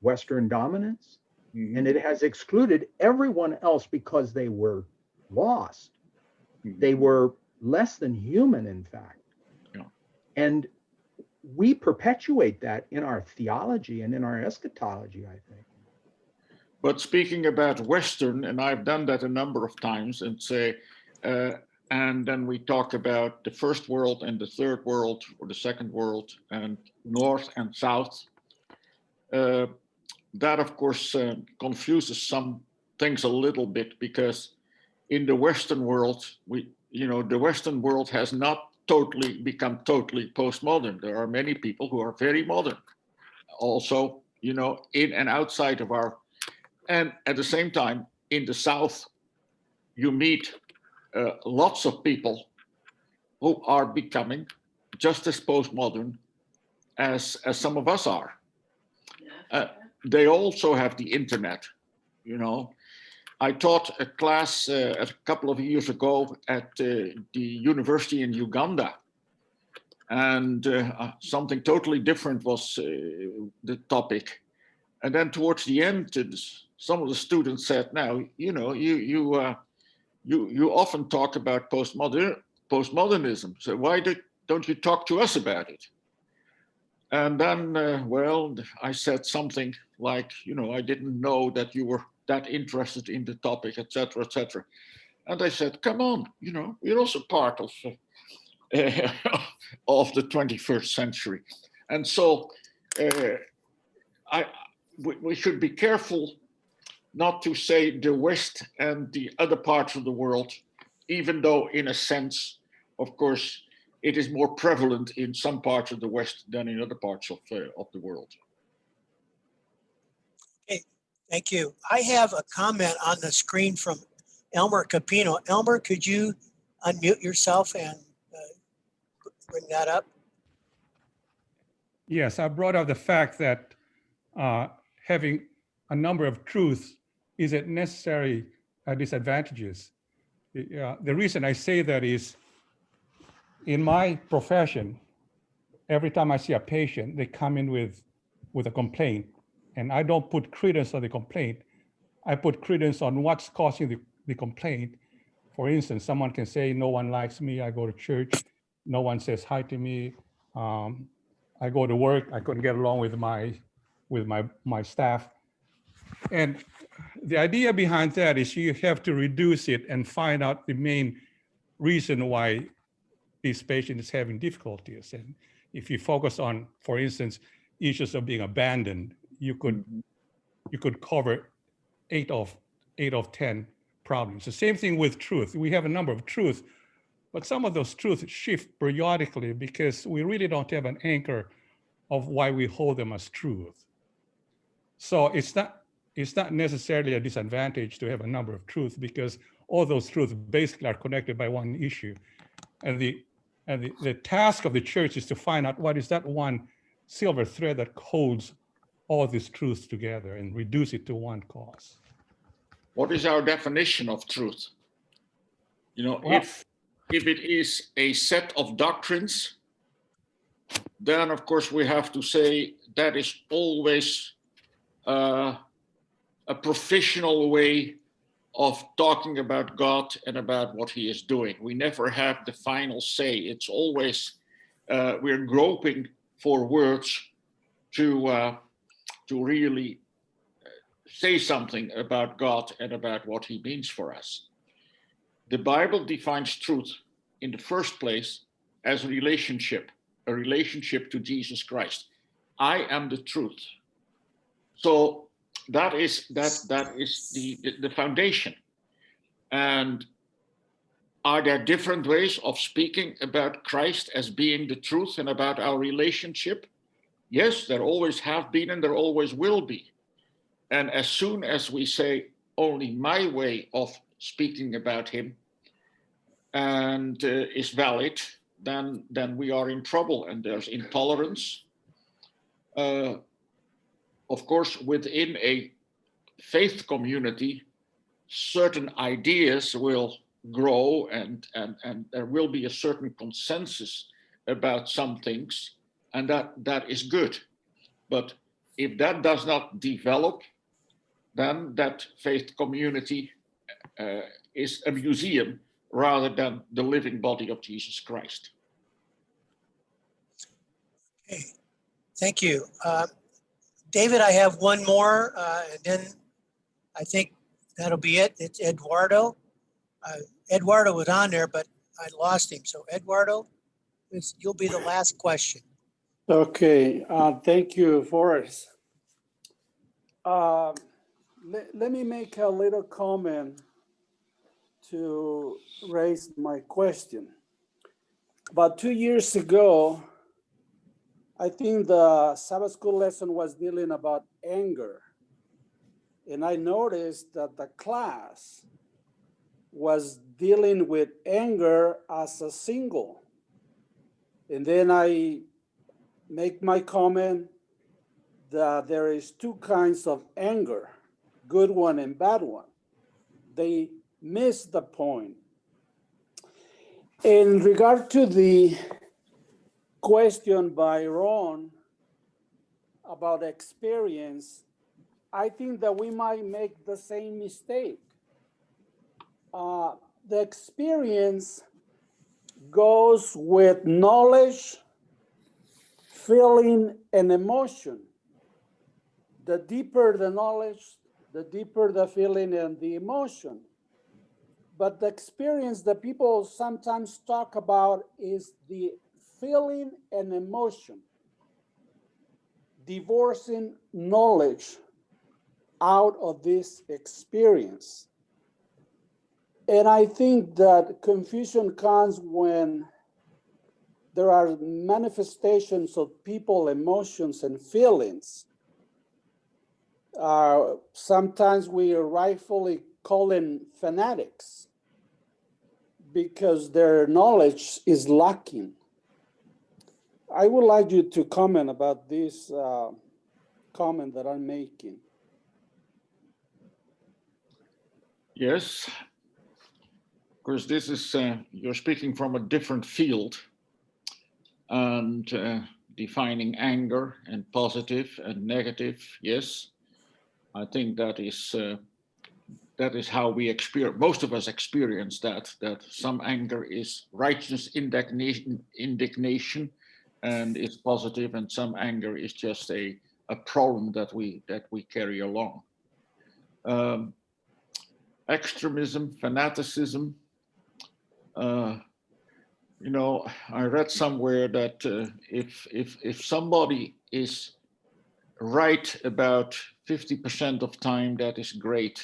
Western dominance, mm-hmm. and it has excluded everyone else because they were lost. Mm-hmm. They were less than human, in fact. Yeah. And we perpetuate that in our theology and in our eschatology, I think. But speaking about Western, and I've done that a number of times, and say, and then we talk about the first world and the third world, or the second world, and North and South. That, of course, confuses some things a little bit, because in the Western world, the Western world has not totally become totally postmodern. There are many people who are very modern, also, you know, in and outside of our. And at the same time, in the South, you meet lots of people who are becoming just as postmodern as some of us are. They also have the internet, you know. I taught a class a couple of years ago at the university in Uganda. And something totally different was the topic. And then towards the end, some of the students said, now, you know, you often talk about postmodernism. So why don't you talk to us about it? And then, well, I said something like, you know, I didn't know that you were that interested in the topic, et cetera, et cetera. And I said, come on, you know, we're also part of the 21st century. And so we should be careful not to say the West and the other parts of the world, even though in a sense, of course, it is more prevalent in some parts of the West than in other parts of the world. Okay, thank you. I have a comment on the screen from Elmer Capino. Elmer, could you unmute yourself and bring that up? Yes, I brought up the fact that having a number of truths isn't necessarily disadvantageous. The reason I say that is, in my profession, every time I see a patient, they come in with a complaint, and I don't put credence on the complaint. I put credence on what's causing the complaint. For instance, someone can say, no one likes me, I go to church, no one says hi to me, I go to work, I couldn't get along with my staff. And the idea behind that is you have to reduce it and find out the main reason why this patient is having difficulties. And if you focus on, for instance, issues of being abandoned, you could cover 8 of 10 problems. The same thing with truth. We have a number of truths, but some of those truths shift periodically because we really don't have an anchor of why we hold them as truth. So it's not necessarily a disadvantage to have a number of truths because all those truths basically are connected by one issue. And the task of the church is to find out what is that one silver thread that holds all these truths together and reduce it to one cause. What is our definition of truth? You know, Well, if it is a set of doctrines, then of course we have to say that is always a professional way of talking about God and about what he is doing. We never have the final say. It's always, we're groping for words to really say something about God and about what he means for us. The Bible defines truth in the first place as a relationship to Jesus Christ. I am the truth. So that is the foundation. And are there different ways of speaking about Christ as being the truth and about our relationship? Yes, there always have been and there always will be. And as soon as we say only my way of speaking about him and is valid, then we are in trouble and there's intolerance. Of course, within a faith community, certain ideas will grow and there will be a certain consensus about some things, and that is good. But if that does not develop, then that faith community is a museum rather than the living body of Jesus Christ. Okay, thank you. David, I have one more, and then I think that'll be it. It's Eduardo. Eduardo was on there, but I lost him. So Eduardo, you'll be the last question. Okay, thank you, Forrest. Let me make a little comment to raise my question. About 2 years ago, I think the Sabbath school lesson was dealing about anger. And I noticed that the class was dealing with anger as a single. And then I make my comment that there is 2 kinds of anger, good one and bad one. They missed the point. In regard to the question by Ron about experience, I think that we might make the same mistake. The experience goes with knowledge, feeling, and emotion. The deeper the knowledge, the deeper the feeling and the emotion. But the experience that people sometimes talk about is the feeling and emotion, divorcing knowledge out of this experience. And I think that confusion comes when there are manifestations of people, emotions, and feelings. Sometimes we are rightfully calling fanatics because their knowledge is lacking. I would like you to comment about this comment that I'm making. Yes, because this is, you're speaking from a different field and defining anger and positive and negative. Yes, I think that is how we experience, most of us experience that some anger is righteous indignation and is positive, and some anger is just a problem that we carry along. Extremism, fanaticism, you know, I read somewhere that if somebody is right about 50% of time, that is great.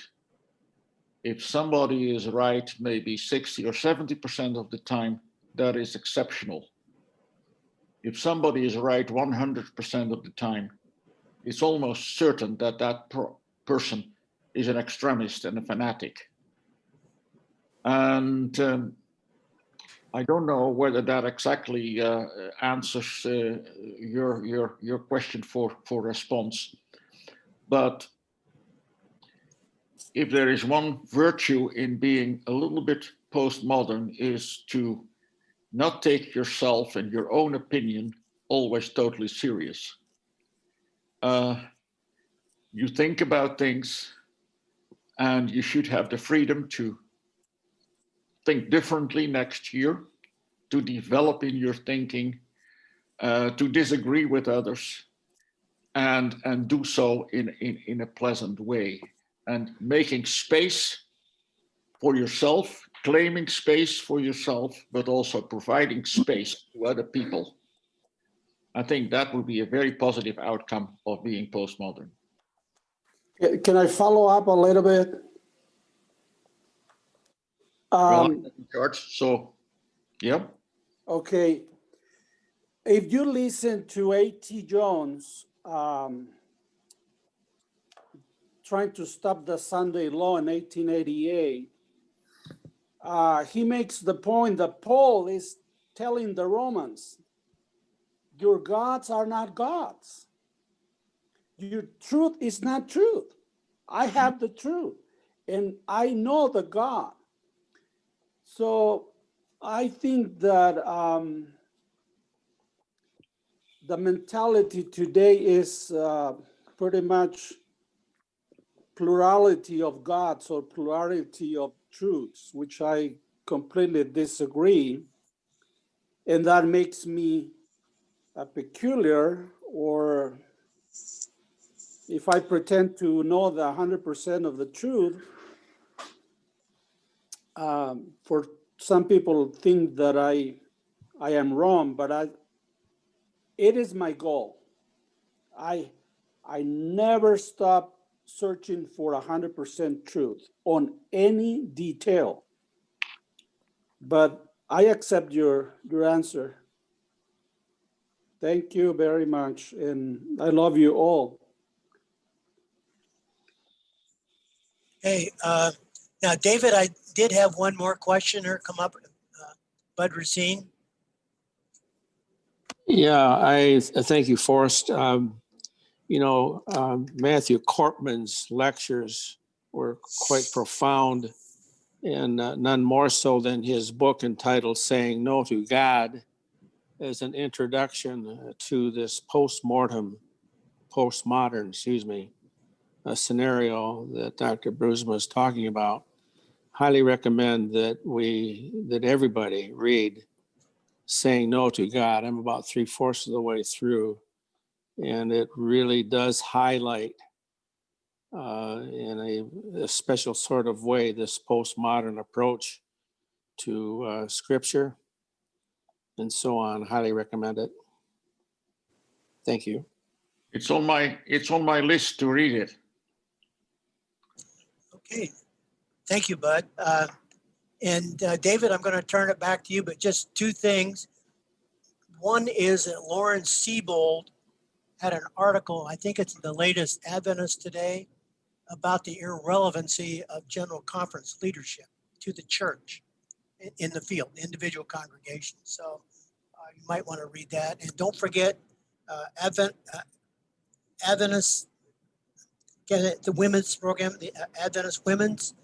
If somebody is right maybe 60 or 70% of the time, that is exceptional. If somebody is right 100% of the time, it's almost certain that that person is an extremist and a fanatic. And I don't know whether that exactly answers your question for response, but if there is one virtue in being a little bit postmodern, is to not take yourself and your own opinion always totally serious. You think about things and you should have the freedom to think differently next year, to develop in your thinking, to disagree with others, and do so in a pleasant way, and making space for yourself, claiming space for yourself, but also providing space to other people. I think that would be a very positive outcome of being postmodern. Can I follow up a little bit? Well, I'm in charge, so yeah. Okay. If you listen to A.T. Jones trying to stop the Sunday law in 1888, he makes the point that Paul is telling the Romans, your gods are not gods. Your truth is not truth. I have the truth and I know the God. So I think that the mentality today is pretty much plurality of gods or plurality of truths, which I completely disagree. And that makes me a peculiar, or if I pretend to know the 100% of the truth, for some people think that I am wrong, but it is my goal. I never stop searching for 100% truth on any detail. But I accept your answer. Thank you very much, and I love you all. Hey, now, David, I did have one more questioner come up. Bud Racine. Yeah, I thank you, Forrest. Matthew Cortman's lectures were quite profound, and none more so than his book entitled Saying No to God, as an introduction to this postmodern scenario that Dr. Bruinsma is talking about. Highly recommend that everybody read Saying No to God. I'm about 3/4 of the way through, and it really does highlight in a special sort of way this postmodern approach to scripture and so on. Highly recommend it. Thank you. It's on my list to read it. Okay, thank you, Bud. And David, I'm going to turn it back to you, but just two things. One is that Lauren Siebold had an article, I think it's the latest Adventist today, about the irrelevancy of General Conference leadership to the church in the field, individual congregations. So you might want to read that. And don't forget Adventist, get it, the women's program, the Adventist Women's,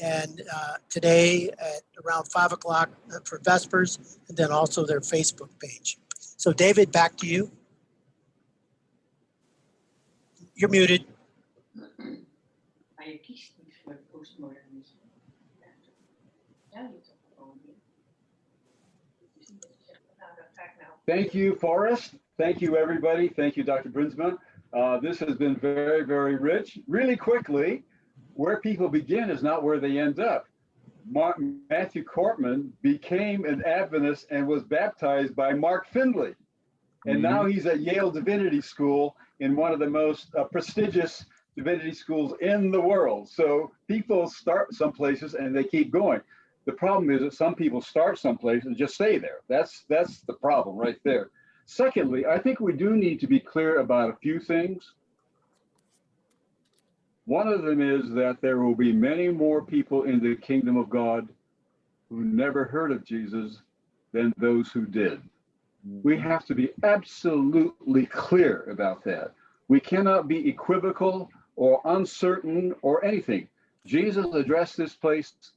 and today at around 5 o'clock for Vespers, and then also their Facebook page. So David, back to you. You're muted. Thank you, Forrest. Thank you, everybody. Thank you, Dr. Bruinsma. This has been very, very rich. Really quickly, where people begin is not where they end up. Matthew Cortman became an Adventist and was baptized by Mark Findlay. And now he's at Yale Divinity School in one of the most prestigious divinity schools in the world. So people start some places and they keep going. The problem is that some people start someplace and just stay there. That's the problem right there. Secondly, I think we do need to be clear about a few things. One of them is that there will be many more people in the kingdom of God who never heard of Jesus than those who did. We have to be absolutely clear about that. We cannot be equivocal or uncertain or anything. Jesus addressed this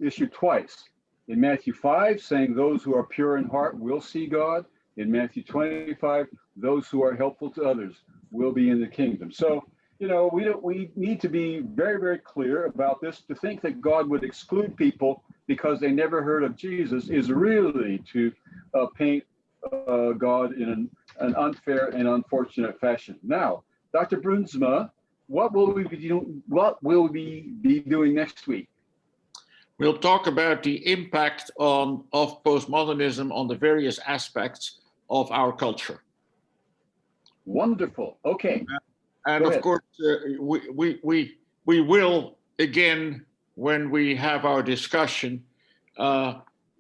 issue twice. In Matthew 5, saying those who are pure in heart will see God. In Matthew 25, those who are helpful to others will be in the kingdom. So, you know, we need to be very, very clear about this. To think that God would exclude people because they never heard of Jesus is really to paint God in an unfair and unfortunate fashion. Now, Dr. Bruinsma, what will we be doing next week? We'll talk about the impact of postmodernism on the various aspects of our culture. Wonderful. Okay. And of course, we will again, when we have our discussion,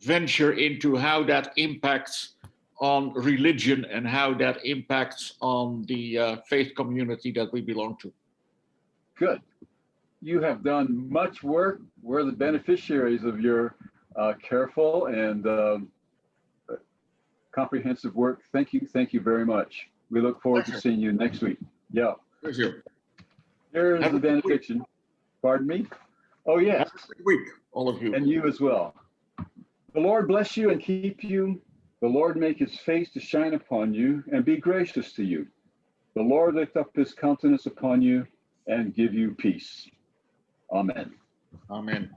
venture into how that impacts on religion and how that impacts on the faith community that we belong to. Good. You have done much work. We're the beneficiaries of your careful and comprehensive work. Thank you. Thank you very much. We look forward to seeing you next week. Yeah. Thank you. Here's the benediction. Pardon me? Oh, yes. Have a good week, all of you. And you as well. The Lord bless you and keep you. The Lord make his face to shine upon you and be gracious to you. The Lord lift up his countenance upon you and give you peace. Amen. Amen.